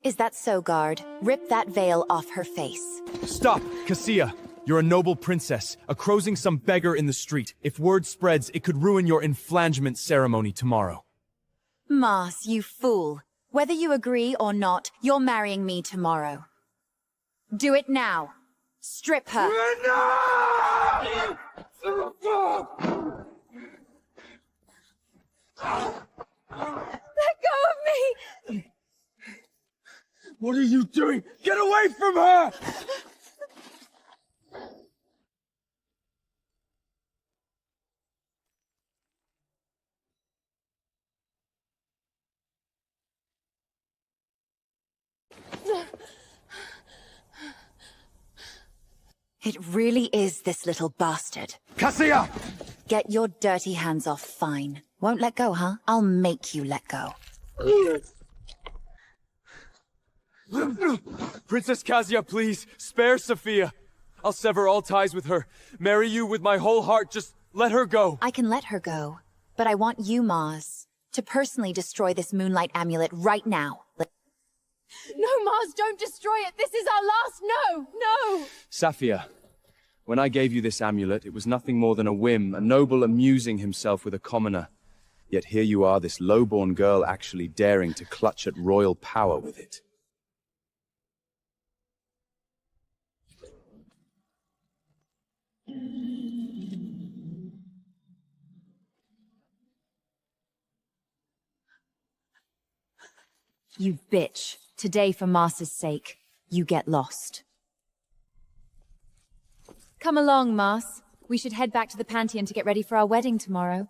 Is that so, guard? Rip that veil off her face. Stop, Cassia! You're a noble princess, accrosing some beggar in the street. If word spreads, it could ruin your inflangement ceremony tomorrow. Mars, you fool. Whether you agree or not, you're marrying me tomorrow. Do it now. Strip her. Let go of me! What are you doing? Get away from her! It really is this little bastard. Cassia! Get your dirty hands off, fine. Won't let go, huh? I'll make you let go. Princess Cassia, please, spare Saphia. I'll sever all ties with her. Marry you with my whole heart. Just let her go. I can let her go, but I want you, Mars, to personally destroy this moonlight amulet right now. No, Mars, don't destroy it! This is our last no! No! Saphia, when I gave you this amulet, it was nothing more than a whim, a noble amusing himself with a commoner. Yet here you are, this low-born girl actually daring to clutch at royal power with it. You bitch. Today, for Mars's sake, you get lost. Come along, Mars. We should head back to the Pantheon to get ready for our wedding tomorrow.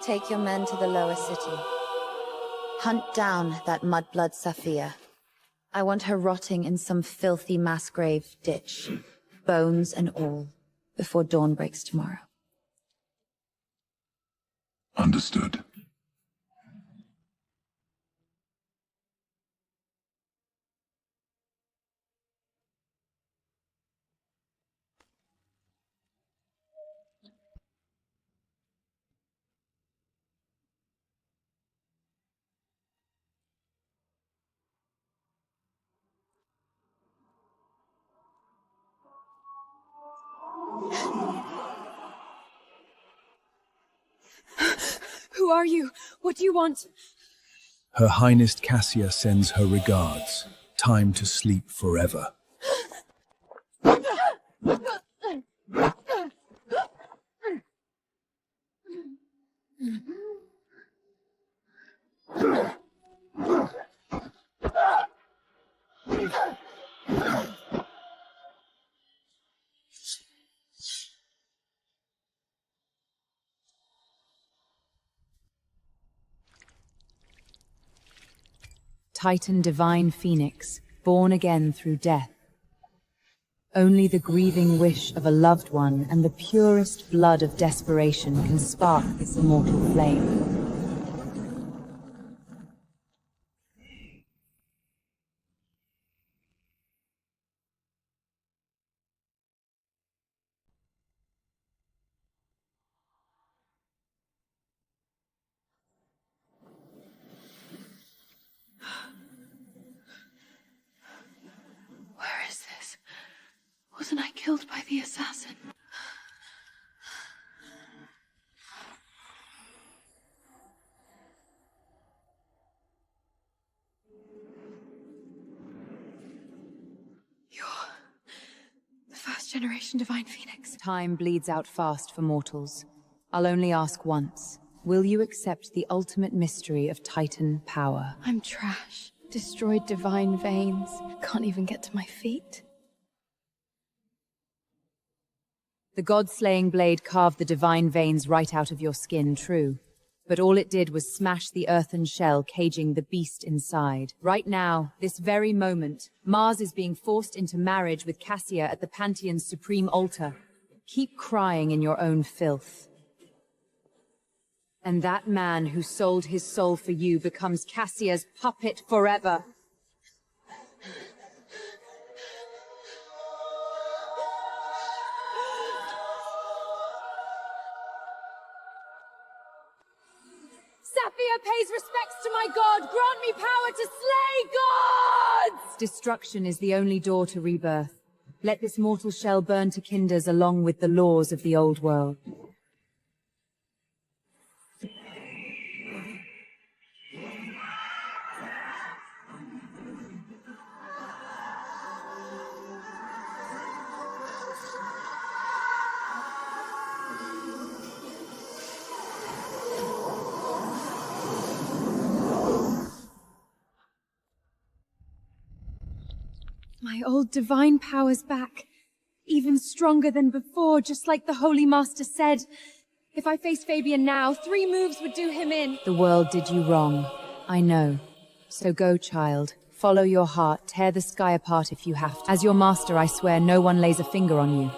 Take your men to the lower city. Hunt down that mudblood Saphia. I want her rotting in some filthy mass grave ditch, bones and all, before dawn breaks tomorrow. Understood. Who are you? What do you want? Her Highness Cassia sends her regards. Time to sleep forever. Titan divine phoenix, born again through death. Only the grieving wish of a loved one and the purest blood of desperation can spark this immortal flame. Where is this? Wasn't I killed by the assassin? You're the first generation divine phoenix. Time bleeds out fast for mortals. I'll only ask once. Will you accept the ultimate mystery of Titan power? I'm trash. Destroyed divine veins. Can't even get to my feet. The god-slaying blade carved the divine veins right out of your skin, true. But all it did was smash the earthen shell caging the beast inside. Right now, this very moment, Mars is being forced into marriage with Cassia at the Pantheon's supreme altar. Keep crying in your own filth. And that man who sold his soul for you becomes Cassia's puppet forever. Saphia pays respects to my god! Grant me power to slay gods! Destruction is the only door to rebirth. Let this mortal shell burn to cinders along with the laws of the old world. My old divine power's back. Even stronger than before, just like the Holy Master said. If I face Fabian now, 3 moves would do him in. The world did you wrong. I know. So go, child. Follow your heart. Tear the sky apart if you have to. As your master, I swear no one lays a finger on you.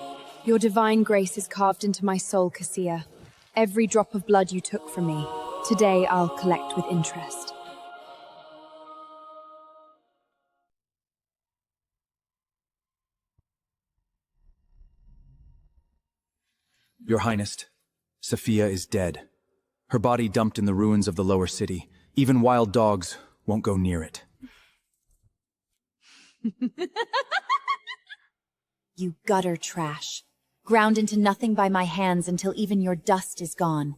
Your divine grace is carved into my soul, Cassia. Every drop of blood you took from me. Today I'll collect with interest. Your Highness, Saphia is dead. Her body dumped in the ruins of the lower city. Even wild dogs won't go near it. You gutter trash. Ground into nothing by my hands until even your dust is gone.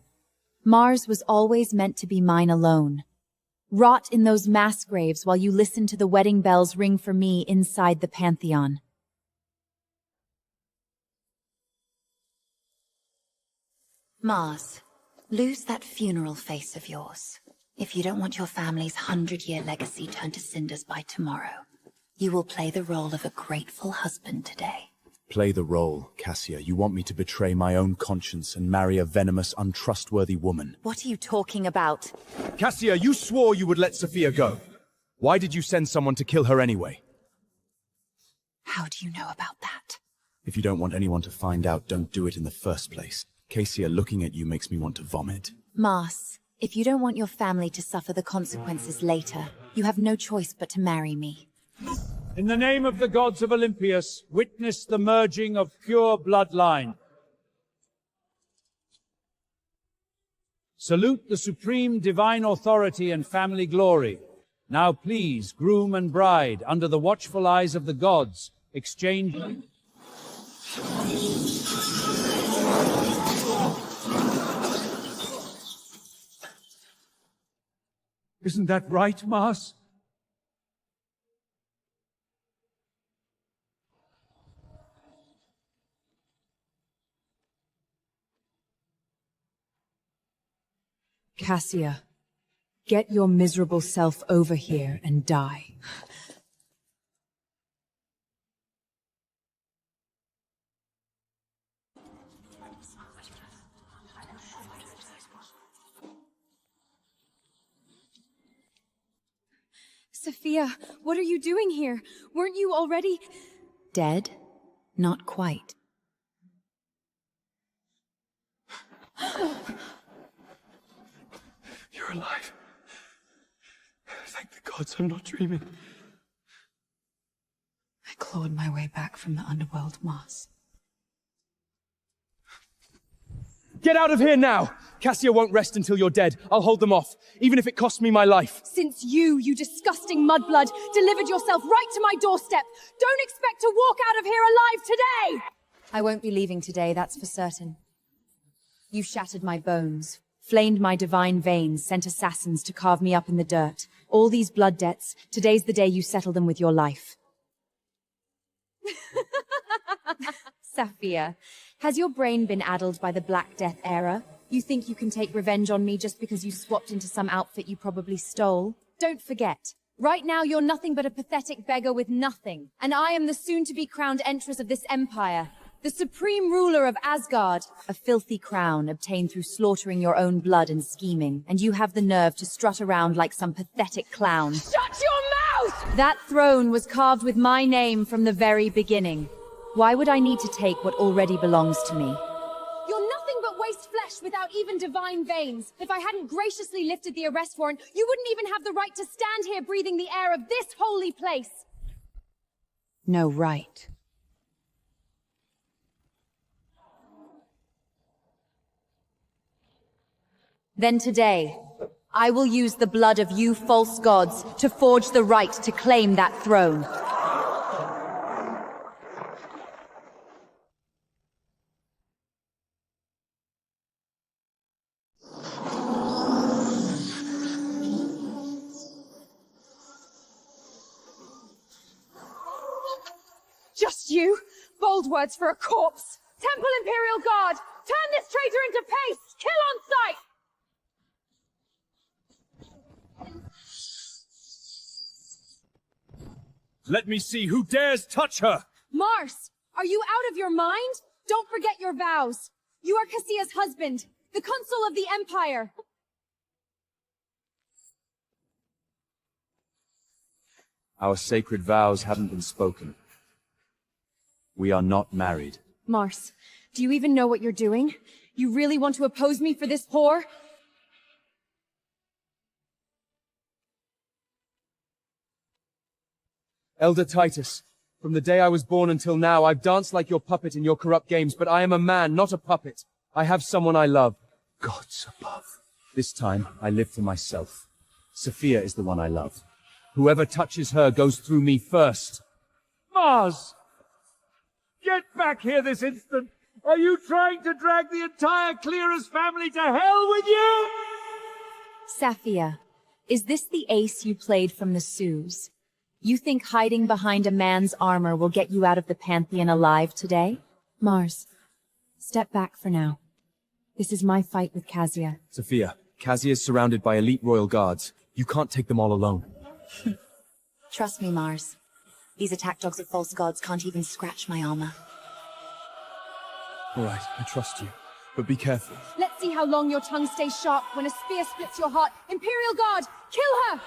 Mars was always meant to be mine alone. Rot in those mass graves while you listen to the wedding bells ring for me inside the Pantheon. Mars, lose that funeral face of yours. If you don't want your family's 100-year legacy turned to cinders by tomorrow, you will play the role of a grateful husband today. Play the role, Cassia. You want me to betray my own conscience and marry a venomous, untrustworthy woman. What are you talking about? Cassia, you swore you would let Saphia go. Why did you send someone to kill her anyway? How do you know about that? If you don't want anyone to find out, don't do it in the first place. Cassia, looking at you makes me want to vomit. Mars, if you don't want your family to suffer the consequences later, you have no choice but to marry me. In the name of the gods of Olympus, witness the merging of pure bloodline. Salute the supreme divine authority and family glory. Now please, groom and bride, under the watchful eyes of the gods, exchange... Isn't that right, Mars? Cassia, get your miserable self over here and die. Saphia, what are you doing here? Weren't you already... Dead? Not quite. You're alive. Thank the gods I'm not dreaming. I clawed my way back from the underworld, Mars. Get out of here now! Cassia won't rest until you're dead. I'll hold them off, even if it costs me my life. Since you disgusting mudblood, delivered yourself right to my doorstep, don't expect to walk out of here alive today! I won't be leaving today, that's for certain. You shattered my bones, flamed my divine veins, sent assassins to carve me up in the dirt. All these blood debts, today's the day you settle them with your life. Saphia, has your brain been addled by the Black Death era? You think you can take revenge on me just because you swapped into some outfit you probably stole? Don't forget, right now you're nothing but a pathetic beggar with nothing, and I am the soon-to-be crowned Empress of this empire, the supreme ruler of Asgard. A filthy crown obtained through slaughtering your own blood and scheming, and you have the nerve to strut around like some pathetic clown. Shut your mouth! That throne was carved with my name from the very beginning. Why would I need to take what already belongs to me? You're nothing but waste flesh without even divine veins. If I hadn't graciously lifted the arrest warrant, you wouldn't even have the right to stand here breathing the air of this holy place. No right. Then today, I will use the blood of you false gods to forge the right to claim that throne. Just you? Bold words for a corpse. Temple Imperial Guard! Turn this traitor into paste! Kill on sight! Let me see who dares touch her! Mars, are you out of your mind? Don't forget your vows. You are Cassia's husband, the consul of the Empire. Our sacred vows haven't been spoken. We are not married. Mars, do you even know what you're doing? You really want to oppose me for this whore? Elder Titus, from the day I was born until now, I've danced like your puppet in your corrupt games, but I am a man, not a puppet. I have someone I love. Gods above. This time, I live for myself. Saphia is the one I love. Whoever touches her goes through me first. Mars! Get back here this instant! Are you trying to drag the entire Clearers family to hell with you? Saphia, is this the ace you played from the Sioux? You think hiding behind a man's armor will get you out of the Pantheon alive today? Mars, step back for now. This is my fight with Cassia. Saphia, Cassia is surrounded by elite royal guards. You can't take them all alone. Trust me, Mars. These attack dogs of false gods can't even scratch my armor. All right, I trust you. But be careful. Let's see how long your tongue stays sharp when a spear splits your heart. Imperial Guard, kill her!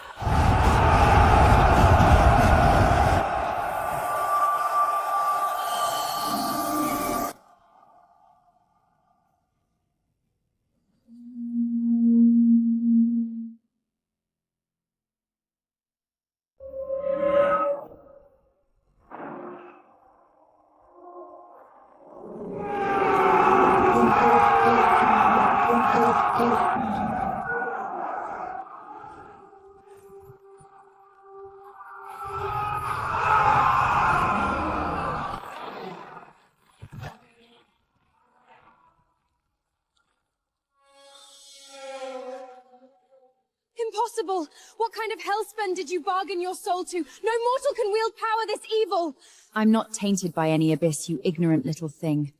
Impossible! What kind of hellspend did you bargain your soul to? No mortal can wield power this evil! I'm not tainted by any abyss, you ignorant little thing.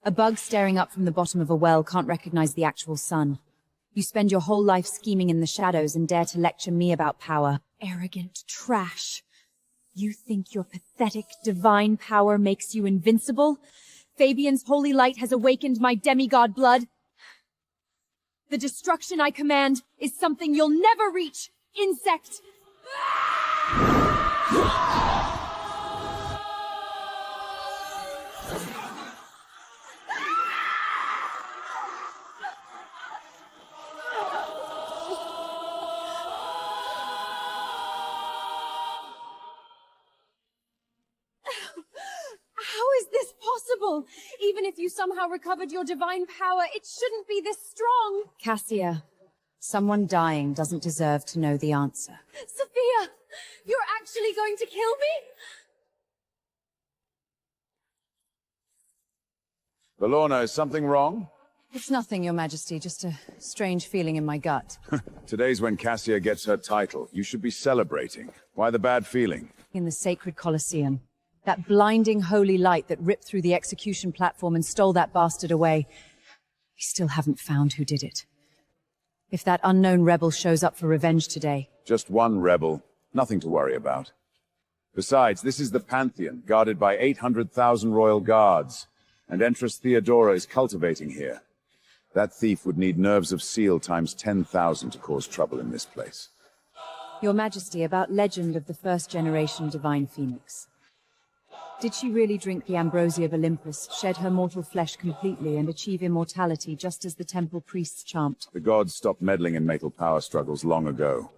A bug staring up from the bottom of a well can't recognize the actual sun. You spend your whole life scheming in the shadows and dare to lecture me about power. Arrogant trash. You think your pathetic divine power makes you invincible? Fabian's holy light has awakened my demigod blood. The destruction I command is something you'll never reach, insect! How is this possible? Even if you somehow recovered your divine power, it shouldn't be this strong. Cassia, someone dying doesn't deserve to know the answer. Saphia, you're actually going to kill me? Valorna, is something wrong? It's nothing, Your Majesty, just a strange feeling in my gut. Today's when Cassia gets her title. You should be celebrating. Why the bad feeling? In the sacred Colosseum. That blinding holy light that ripped through the execution platform and stole that bastard away. We still haven't found who did it. If that unknown rebel shows up for revenge today... Just one rebel. Nothing to worry about. Besides, this is the Pantheon, guarded by 800,000 royal guards. And Empress Theodora is cultivating here. That thief would need nerves of steel times 10,000 to cause trouble in this place. Your Majesty, about legend of the first-generation Divine Phoenix. Did she really drink the ambrosia of Olympus, shed her mortal flesh completely, and achieve immortality just as the temple priests champed? The gods stopped meddling in matal power struggles long ago.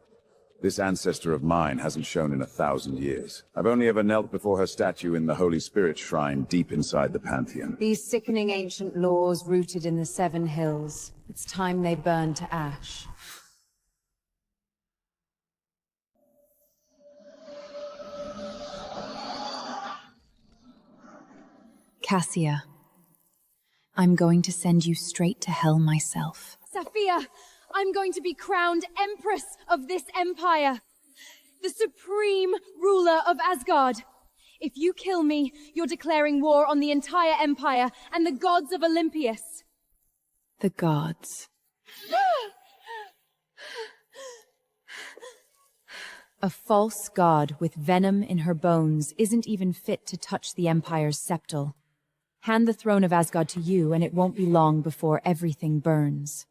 This ancestor of mine hasn't shown in 1,000 years. I've only ever knelt before her statue in the Holy Spirit Shrine deep inside the Pantheon. These sickening ancient laws rooted in the Seven Hills. It's time they burn to ash. Cassia, I'm going to send you straight to hell myself. Saphia, I'm going to be crowned Empress of this empire. The supreme ruler of Asgard. If you kill me, you're declaring war on the entire empire and the gods of Olympus. The gods. A false god with venom in her bones isn't even fit to touch the Empire's scepter. Hand the throne of Asgard to you, and it won't be long before everything burns.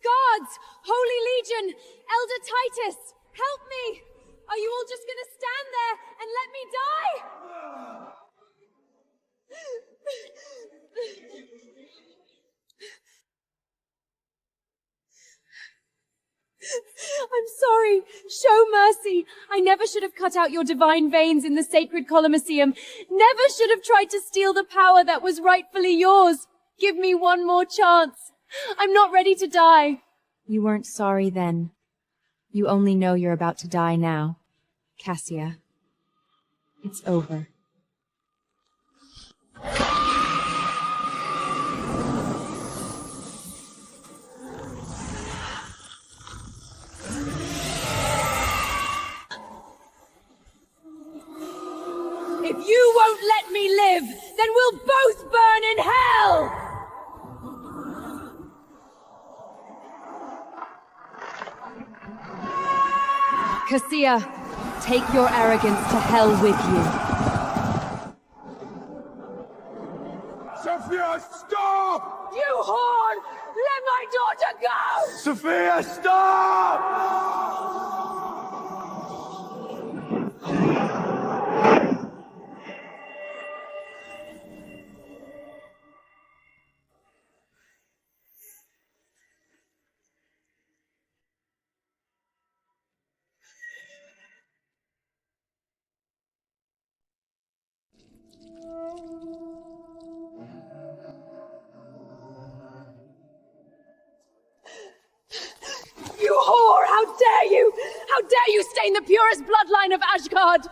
Gods! Holy Legion! Elder Titus! Help me! Are you all just gonna stand there and let me die? I'm sorry. Show mercy. I never should have cut out your divine veins in the sacred Colosseum. Never should have tried to steal the power that was rightfully yours. Give me one more chance. I'm not ready to die. You weren't sorry then. You only know you're about to die now. Cassia, it's over. If you won't let me live, then we'll both burn in hell! Cassia, take your arrogance to hell with you. Saphia, stop! You whore! Let my daughter go! Saphia, stop! You whore! How dare you! How dare you stain the purest bloodline of Asgard!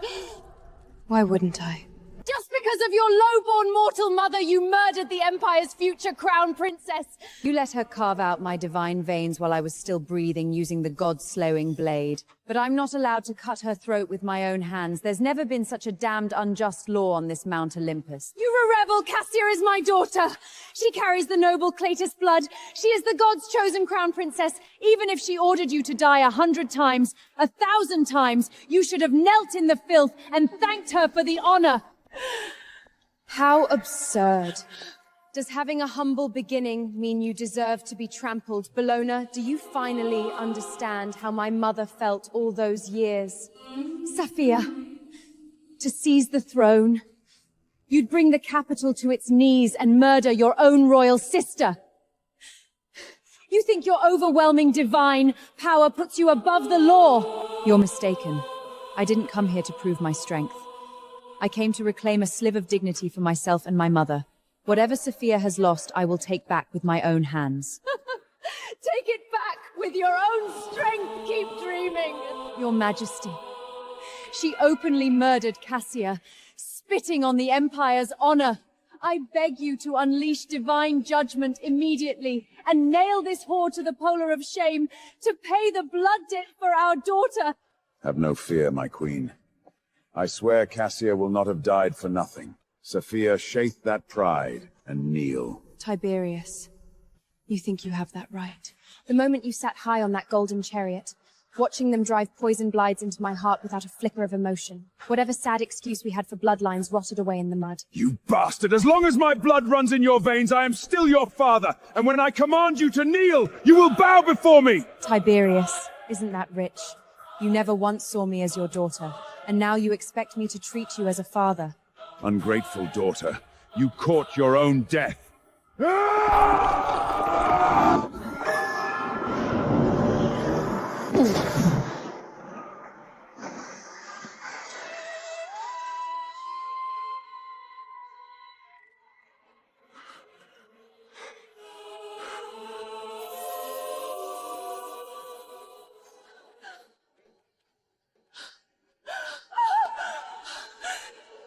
Why wouldn't I? Do Just because of your lowborn mortal mother, you murdered the Empire's future crown princess. You let her carve out my divine veins while I was still breathing using the god-slowing blade. But I'm not allowed to cut her throat with my own hands. There's never been such a damned unjust law on this Mount Olympus. You're a rebel. Cassia is my daughter. She carries the noble Cleitus blood. She is the god's chosen crown princess. Even if she ordered you to die 100 times, 1,000 times, you should have knelt in the filth and thanked her for the honor. How absurd. Does having a humble beginning mean you deserve to be trampled? Bellona, do you finally understand how my mother felt all those years? Saphia, to seize the throne, you'd bring the capital to its knees and murder your own royal sister. You think your overwhelming divine power puts you above the law? You're mistaken. I didn't come here to prove my strength. I came to reclaim a sliver of dignity for myself and my mother. Whatever Saphia has lost, I will take back with my own hands. Take it back with your own strength. Keep dreaming. Your Majesty. She openly murdered Cassia, spitting on the Empire's honor. I beg you to unleash divine judgment immediately and nail this whore to the polar of shame to pay the blood debt for our daughter. Have no fear, my queen. I swear Cassia will not have died for nothing. Saphia, shake that pride and kneel. Tiberius, you think you have that right. The moment you sat high on that golden chariot, watching them drive poison blights into my heart without a flicker of emotion. Whatever sad excuse we had for bloodlines rotted away in the mud. You bastard! As long as my blood runs in your veins, I am still your father. And when I command you to kneel, you will bow before me! Tiberius, isn't that rich? You never once saw me as your daughter, and now you expect me to treat you as a father. Ungrateful daughter, you court your own death.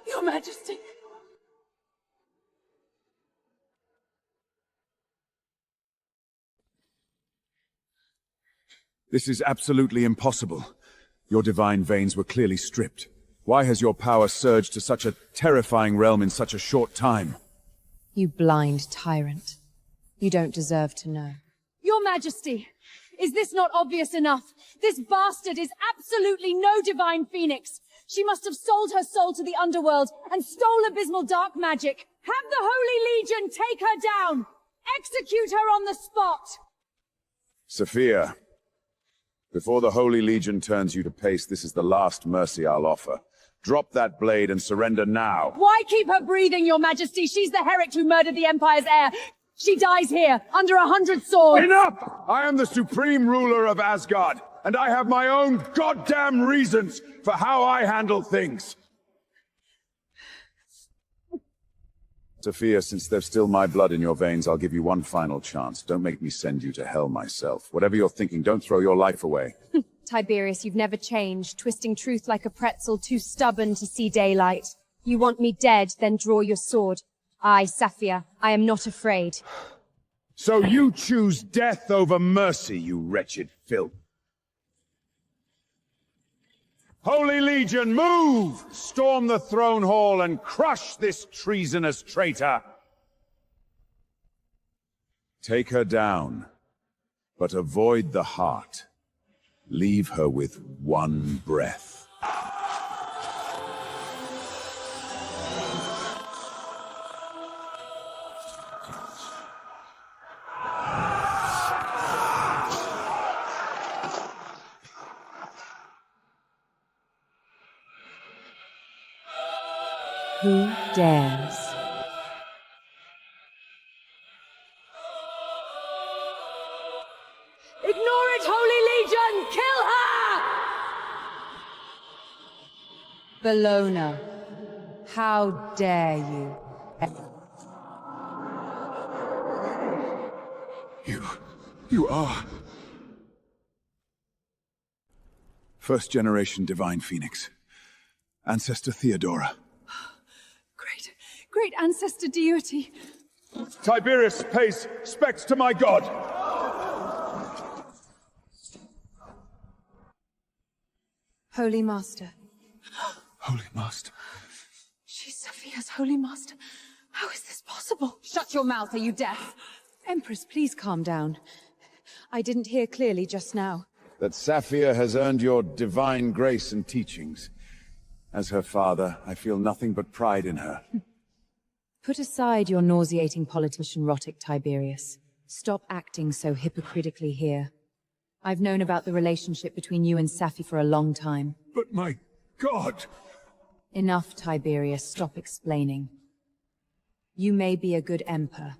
Your Majesty. This is absolutely impossible. Your divine veins were clearly stripped. Why has your power surged to such a terrifying realm in such a short time? You blind tyrant. You don't deserve to know. Your Majesty, is this not obvious enough? This bastard is absolutely no divine phoenix. She must have sold her soul to the underworld and stole abysmal dark magic. Have the Holy Legion take her down! Execute her on the spot! Saphia, before the Holy Legion turns you to paste, this is the last mercy I'll offer. Drop that blade and surrender now. Why keep her breathing, Your Majesty? She's the Herrick who murdered the Empire's heir. She dies here, under 100 swords. Enough! I am the supreme ruler of Asgard, and I have my own goddamn reasons for how I handle things. Saphia, since there's still my blood in your veins, I'll give you one final chance. Don't make me send you to hell myself. Whatever you're thinking, don't throw your life away. Tiberius, you've never changed, twisting truth like a pretzel, too stubborn to see daylight. You want me dead, then draw your sword. I, Saphia, I am not afraid. So you choose death over mercy, you wretched filth. Holy Legion, move! Storm the throne hall and crush this treasonous traitor! Take her down, but avoid the heart. Leave her with one breath. Who dares? Ignore it, Holy Legion! Kill her! Bellona, how dare you? You are... First generation divine phoenix. Ancestor Theodora. Great ancestor deity. Tiberius pays respects to my god. Holy Master. Holy Master. She's Sophia's Holy Master. How is this possible? Shut your mouth, are you deaf? Empress, please calm down. I didn't hear clearly just now. That Saphia has earned your divine grace and teachings. As her father, I feel nothing but pride in her. Put aside your nauseating politician Rhotic, Tiberius. Stop acting so hypocritically here. I've known about the relationship between you and Saphia for a long time. But my god! Enough, Tiberius. Stop explaining. You may be a good emperor,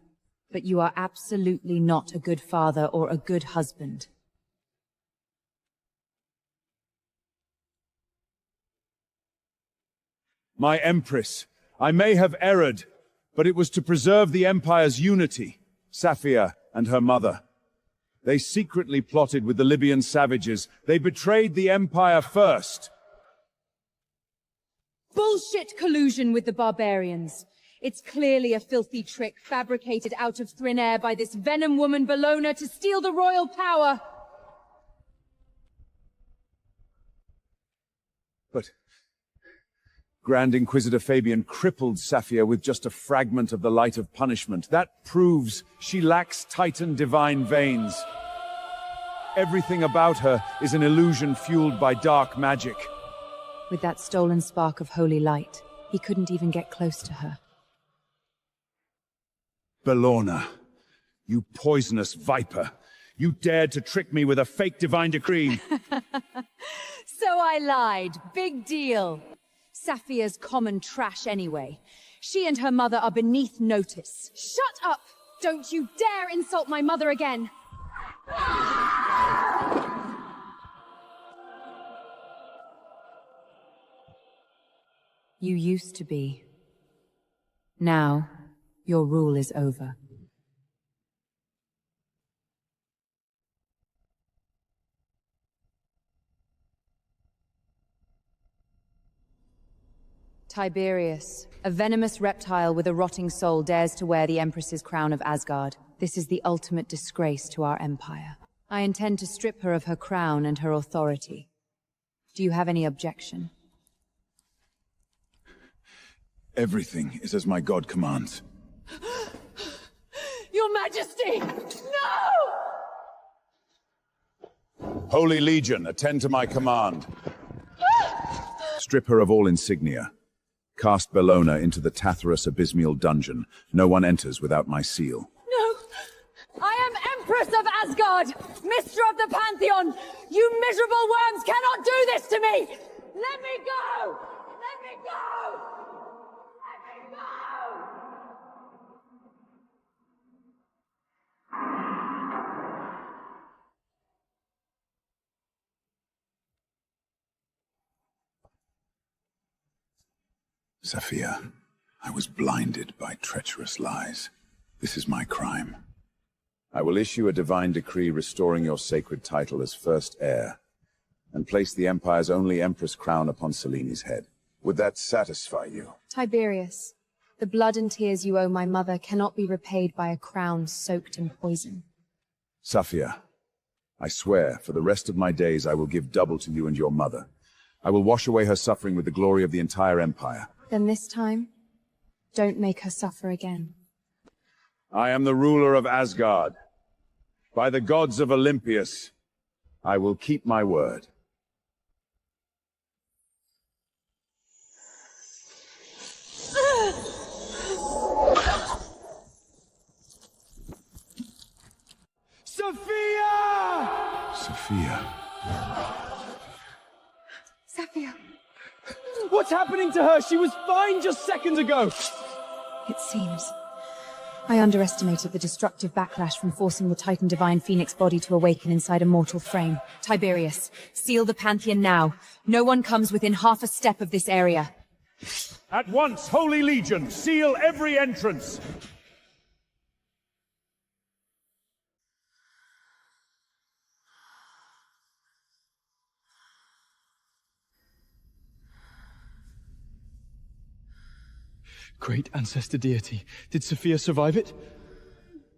but you are absolutely not a good father or a good husband. My Empress, I may have erred, but it was to preserve the Empire's unity, Saphia and her mother. They secretly plotted with the Libyan savages. They betrayed the Empire first. Bullshit collusion with the barbarians. It's clearly a filthy trick fabricated out of thin air by this venom woman Bellona to steal the royal power. But Grand Inquisitor Fabian crippled Saphia with just a fragment of the light of punishment. That proves she lacks Titan divine veins. Everything about her is an illusion fueled by dark magic. With that stolen spark of holy light, he couldn't even get close to her. Bellona, you poisonous viper. You dared to trick me with a fake divine decree. So I lied. Big deal. Saphia's common trash anyway. She and her mother are beneath notice. Shut up! Don't you dare insult my mother again! You used to be. Now, your rule is over. Tiberius, a venomous reptile with a rotting soul, dares to wear the Empress's crown of Asgard. This is the ultimate disgrace to our empire. I intend to strip her of her crown and her authority. Do you have any objection? Everything is as my god commands. Your Majesty! No! Holy Legion, attend to my command. Strip her of all insignia. Cast Bellona into the Tatharus abysmal dungeon. No one enters without my seal. No! I am Empress of Asgard! Mistress of the Pantheon! You miserable worms cannot do this to me! Let me go! Let me go! Let me go! Saphia, I was blinded by treacherous lies. This is my crime. I will issue a divine decree restoring your sacred title as first heir, and place the Empire's only Empress crown upon Seleni's head. Would that satisfy you? Tiberius, the blood and tears you owe my mother cannot be repaid by a crown soaked in poison. Saphia, I swear, for the rest of my days I will give double to you and your mother. I will wash away her suffering with the glory of the entire Empire. Then this time, don't make her suffer again. I am the ruler of Asgard. By the gods of Olympus, I will keep my word. Saphia! Saphia. Saphia! What's happening to her? She was fine just seconds ago! It seems. I underestimated the destructive backlash from forcing the Titan Divine Phoenix body to awaken inside a mortal frame. Tiberius, seal the Pantheon now. No one comes within half a step of this area. At once, Holy Legion, seal every entrance! Great ancestor deity. Did Saphia survive it?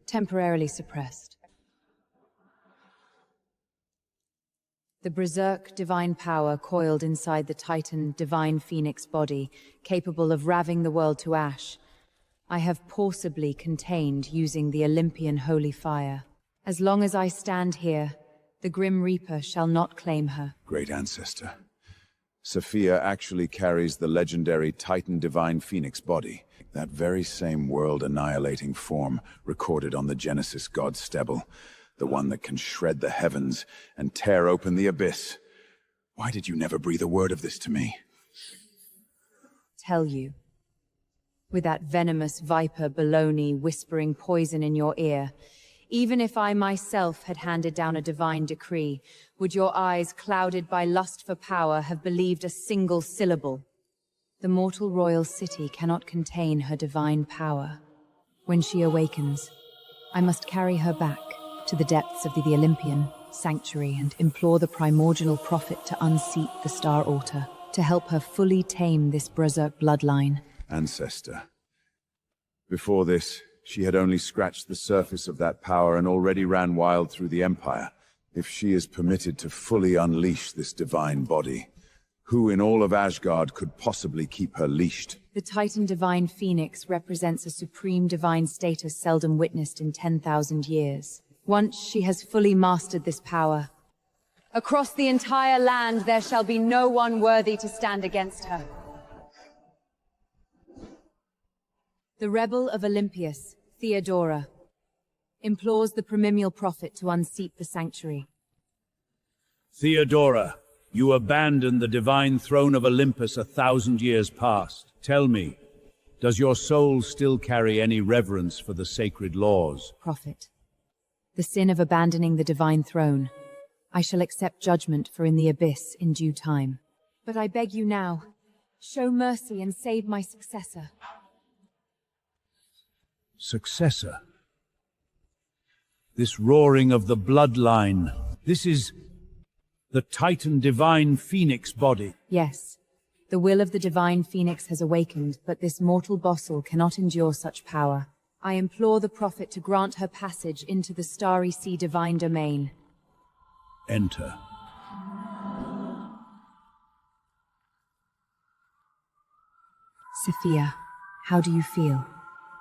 Temporarily suppressed. The berserk divine power coiled inside the Titan divine phoenix body, capable of raving the world to ash. I have forcibly contained using the Olympian holy fire. As long as I stand here, the Grim Reaper shall not claim her. Great ancestor. Saphia actually carries the legendary Titan divine phoenix body. That very same world-annihilating form recorded on the Genesis god Stebble. The one that can shred the heavens and tear open the abyss. Why did you never breathe a word of this to me? Tell you. With that venomous viper baloney whispering poison in your ear, even if I myself had handed down a divine decree, would your eyes, clouded by lust for power, have believed a single syllable? The mortal royal city cannot contain her divine power. When she awakens, I must carry her back to the depths of the Olympian sanctuary and implore the primordial prophet to unseat the star altar, to help her fully tame this berserk bloodline. Ancestor. Before this, she had only scratched the surface of that power and already ran wild through the Empire. If she is permitted to fully unleash this divine body, who in all of Asgard could possibly keep her leashed? The Titan divine phoenix represents a supreme divine status seldom witnessed in 10,000 years. Once she has fully mastered this power, across the entire land there shall be no one worthy to stand against her. The rebel of Olympus, Theodora, implores the primordial prophet to unseat the sanctuary. Theodora, you abandoned the divine throne of Olympus 1,000 years past. Tell me, does your soul still carry any reverence for the sacred laws? Prophet, the sin of abandoning the divine throne, I shall accept judgment for in the abyss in due time. But I beg you now, show mercy and save my successor. Successor? This roaring of the bloodline, this is the Titan divine phoenix body. Yes, the will of the divine phoenix has awakened, but this mortal bossel cannot endure such power. I implore the prophet to grant her passage into the starry sea divine domain. Enter. Saphia, how do you feel?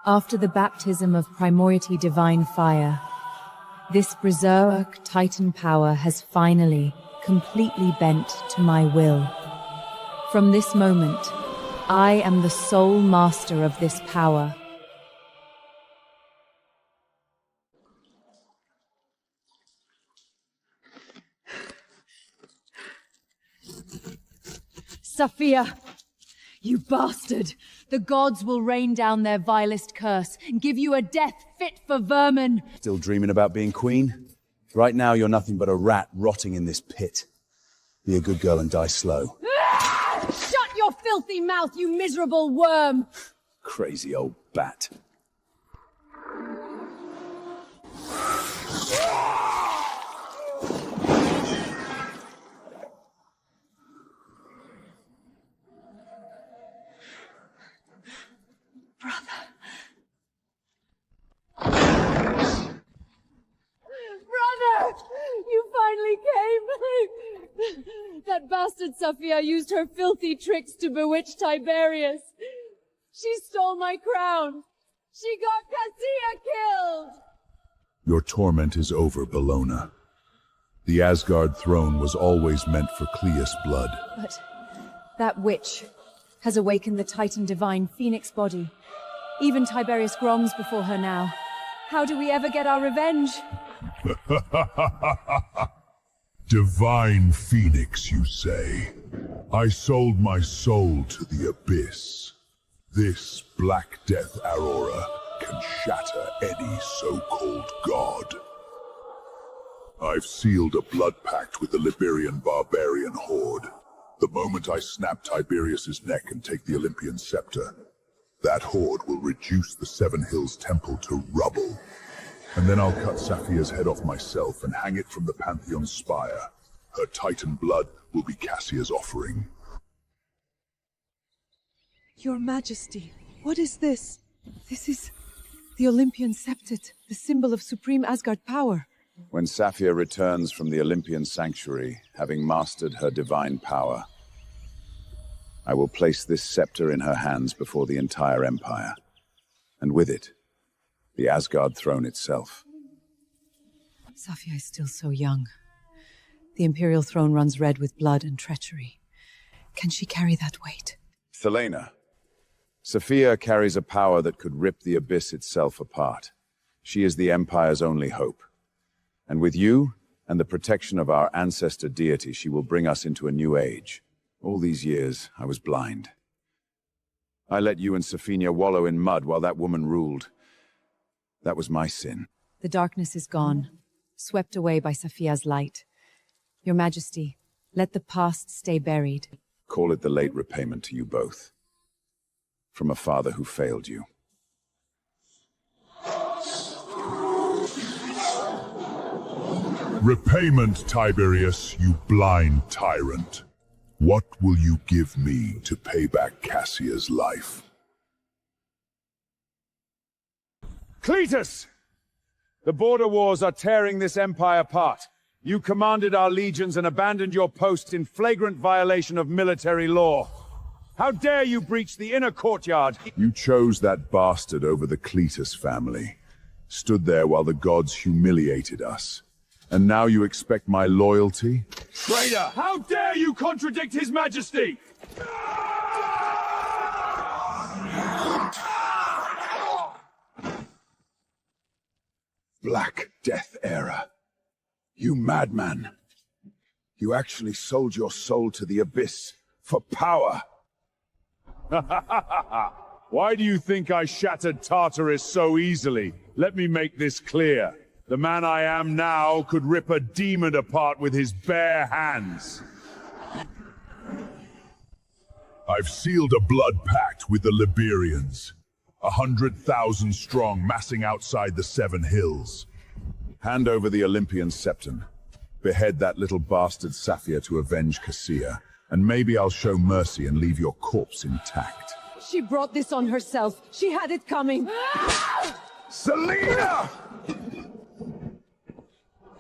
After the baptism of primordial divine fire, this berserk Titan power has finally, completely bent to my will. From this moment, I am the sole master of this power. Saphia! You bastard! The gods will rain down their vilest curse and give you a death fit for vermin! Still dreaming about being queen? Right now you're nothing but a rat rotting in this pit. Be a good girl and die slow. Shut your filthy mouth, you miserable worm! Crazy old bat. You finally came! That bastard Saphia used her filthy tricks to bewitch Tiberius. She stole my crown. She got Cassia killed! Your torment is over, Bellona. The Asgard throne was always meant for Cleus' blood. But that witch has awakened the Titan divine phoenix body. Even Tiberius groans before her now. How do we ever get our revenge? Divine Phoenix, you say? I sold my soul to the abyss. This Black Death Aurora can shatter any so-called god. I've sealed a blood pact with the Liberian barbarian horde. The moment I snap Tiberius's neck and take the Olympian scepter, that horde will reduce the Seven Hills Temple to rubble. And then I'll cut Saphia's head off myself and hang it from the Pantheon's spire. Her Titan blood will be Cassia's offering. Your Majesty, What is this? This is the Olympian septet, the symbol of supreme Asgard power. When Saphia returns from the Olympian sanctuary, having mastered her divine power, I will place this scepter in her hands before the entire Empire, and with it, the Asgard throne itself. Saphia is still so young. The Imperial throne runs red with blood and treachery. Can she carry that weight? Thelena, Saphia carries a power that could rip the abyss itself apart. She is the Empire's only hope. And with you, and the protection of our ancestor deity, she will bring us into a new age. All these years, I was blind. I let you and Saphia wallow in mud while that woman ruled. That was my sin. The darkness is gone, swept away by Saphia's light. Your Majesty, let the past stay buried. Call it the late repayment to you both. From a father who failed you. Repayment, Tiberius, you blind tyrant. What will you give me to pay back Cassia's life? Cletus! The border wars are tearing this empire apart. You commanded our legions and abandoned your post in flagrant violation of military law. How dare you breach the inner courtyard? You chose that bastard over the Cletus family. Stood there while the gods humiliated us. And now you expect my loyalty? Traitor! How dare you contradict His Majesty! Black Death era. You madman. You actually sold your soul to the abyss for power. Why do you think I shattered Tartarus so easily? Let me make this clear. The man I am now could rip a demon apart with his bare hands. I've sealed a blood pact with the Liberians. 100,000 strong, massing outside the Seven Hills. Hand over the Olympian septon. Behead that little bastard Saphia to avenge Cassia. And maybe I'll show mercy and leave your corpse intact. She brought this on herself. She had it coming. Selena!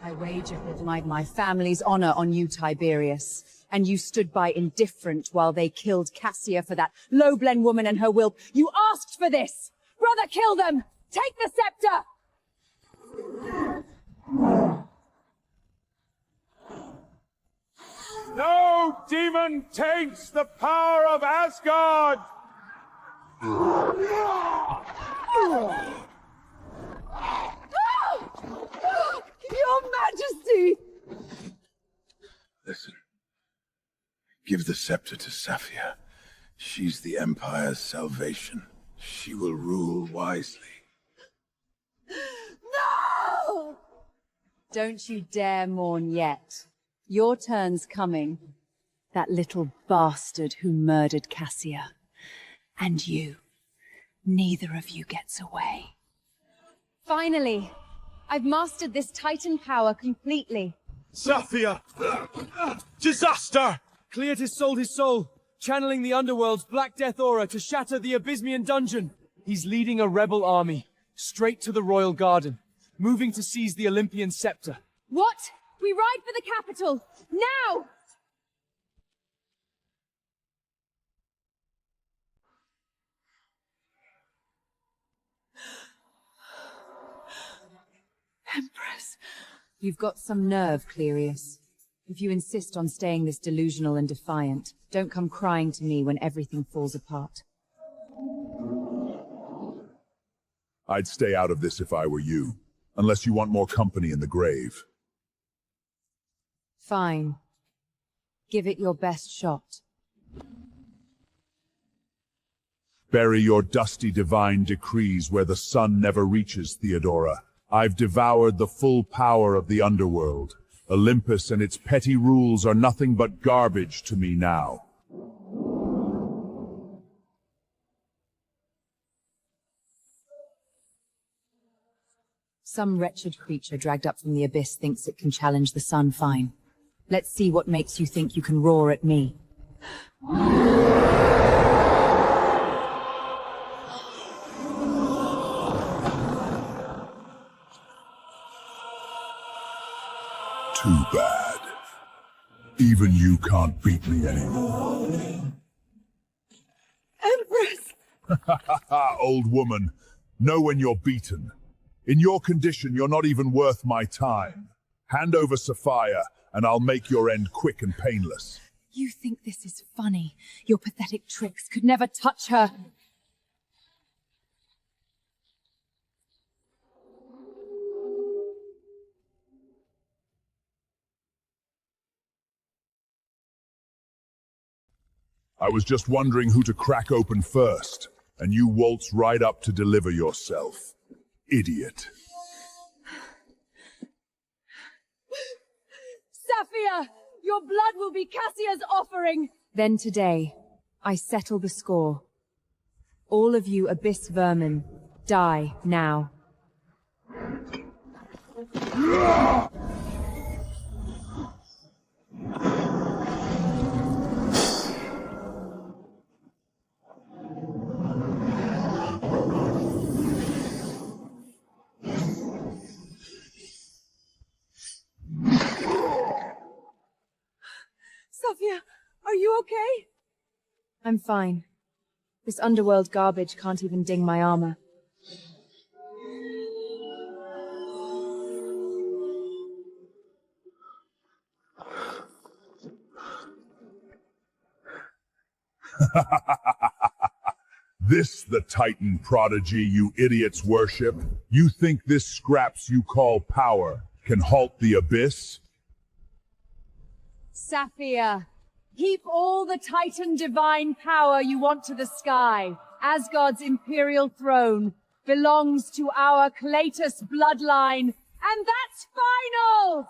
I wager my family's honor on you, Tiberius. And you stood by indifferent while they killed Cassia for that Loblen woman and her whelp. You asked for this! Brother, kill them! Take the scepter! No demon taints the power of Asgard! Your Majesty! Listen. Give the scepter to Saphia. She's the Empire's salvation. She will rule wisely. No! Don't you dare mourn yet. Your turn's coming. That little bastard who murdered Cassia. And you. Neither of you gets away. Finally! I've mastered this Titan power completely. Saphia! Disaster! Cleotis sold his soul, channeling the underworld's Black Death aura to shatter the Abysmian dungeon. He's leading a rebel army, straight to the royal garden, moving to seize the Olympian scepter. What? We ride for the capital! Now! Empress. You've got some nerve, Clerius. If you insist on staying this delusional and defiant, don't come crying to me when everything falls apart. I'd stay out of this if I were you, unless you want more company in the grave. Fine. Give it your best shot. Bury your dusty divine decrees where the sun never reaches, Theodora. I've devoured the full power of the underworld. Olympus and its petty rules are nothing but garbage to me now. Some wretched creature dragged up from the abyss thinks it can challenge the sun. Fine. Let's see what makes you think you can roar at me. Even you can't beat me anymore. Empress! Old woman, know when you're beaten. In your condition, you're not even worth my time. Hand over Saphia, and I'll make your end quick and painless. You think this is funny? Your pathetic tricks could never touch her. I was just wondering who to crack open first, and you waltz right up to deliver yourself. Idiot. Saphia! Your blood will be Cassia's offering! Then today, I settle the score. All of you abyss vermin, die now. Saphia, are you okay? I'm fine. This underworld garbage can't even ding my armor. This the Titan prodigy you idiots worship? You think this scraps you call power can halt the abyss? Saphia, heap all the Titan divine power you want to the sky. Asgard's Imperial throne belongs to our traitors bloodline, and that's final!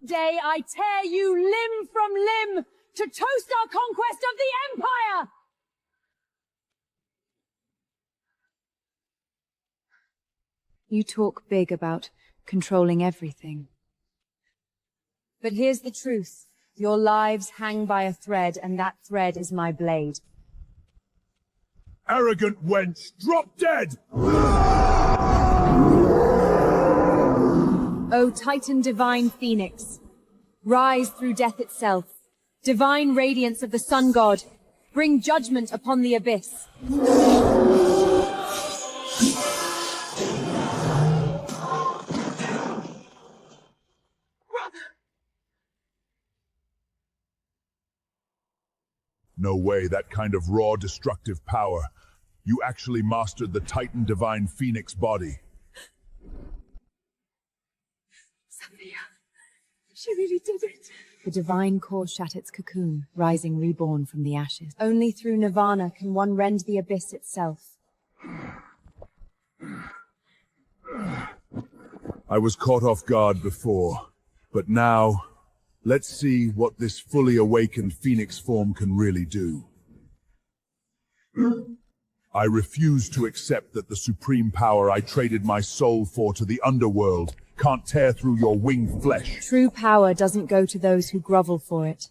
Day I tear you limb from limb to toast our conquest of the Empire! You talk big about controlling everything. But here's the truth. Your lives hang by a thread, and that thread is my blade. Arrogant wench, drop dead! O Titan divine Phoenix, rise through death itself. Divine radiance of the Sun God, bring judgment upon the abyss. No way, that kind of raw, destructive power. You actually mastered the Titan Divine Phoenix body. Saphia, she really did it. The divine core shat its cocoon, rising reborn from the ashes. Only through Nirvana can one rend the abyss itself. I was caught off guard before, but now, let's see what this fully awakened Phoenix form can really do. I refuse to accept that the supreme power I traded my soul for to the underworld can't tear through your winged flesh. True power doesn't go to those who grovel for it.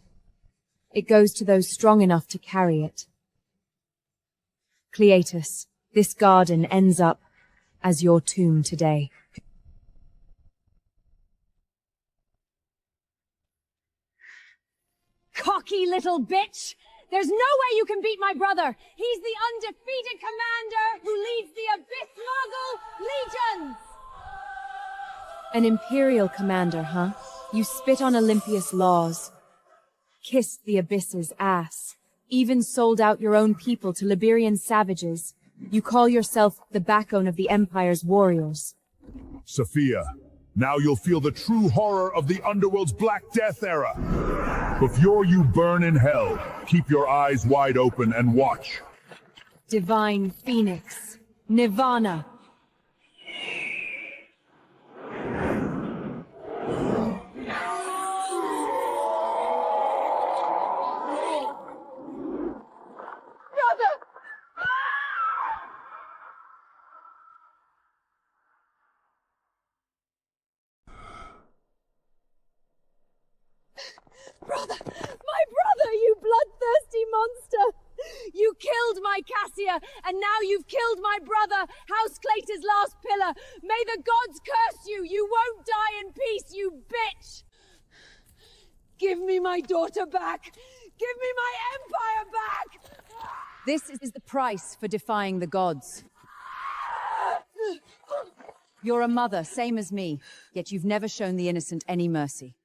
It goes to those strong enough to carry it. Cleatus, this garden ends up as your tomb today. Cocky little bitch! There's no way you can beat my brother! He's the undefeated commander who leads the Abyss Muggle legions! An Imperial commander, huh? You spit on Olympus' laws, kissed the Abyss's ass, even sold out your own people to Liberian savages. You call yourself the backbone of the Empire's warriors. Saphia, now you'll feel the true horror of the Underworld's Black Death era. Before you burn in hell, keep your eyes wide open and watch. Divine Phoenix, Nirvana. Brother! My brother, you bloodthirsty monster! You killed my Cassia, and now you've killed my brother, House Claytor's last pillar! May the gods curse you! You won't die in peace, you bitch! Give me my daughter back! Give me my empire back! This is the price for defying the gods. You're a mother, same as me, yet you've never shown the innocent any mercy.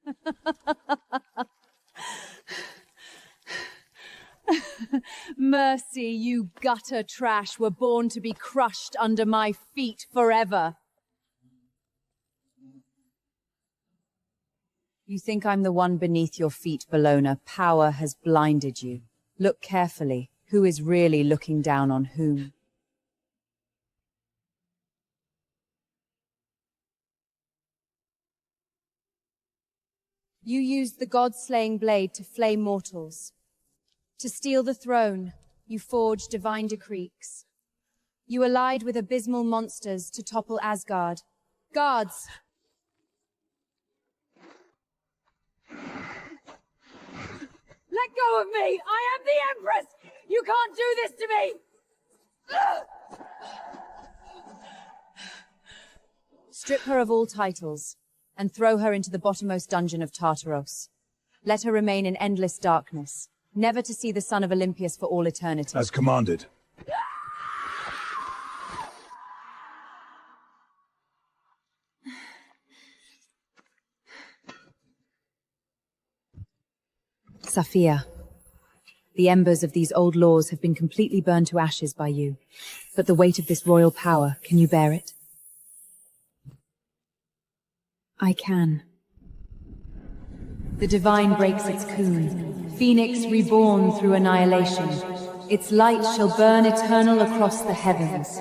Mercy, you gutter trash, were born to be crushed under my feet forever. You think I'm the one beneath your feet, Bellona. Power has blinded you. Look carefully. Who is really looking down on whom? You used the god-slaying blade to flay mortals. To steal the throne, you forged divine decrees. You allied with abysmal monsters to topple Asgard. Guards! Let go of me! I am the Empress! You can't do this to me! Strip her of all titles, and throw her into the bottommost dungeon of Tartaros. Let her remain in endless darkness, never to see the son of Olympus for all eternity. As commanded. Saphia, the embers of these old laws have been completely burned to ashes by you. But the weight of this royal power, can you bear it? I can. The divine breaks its cocoon, phoenix reborn through annihilation. Its light shall burn eternal across the heavens.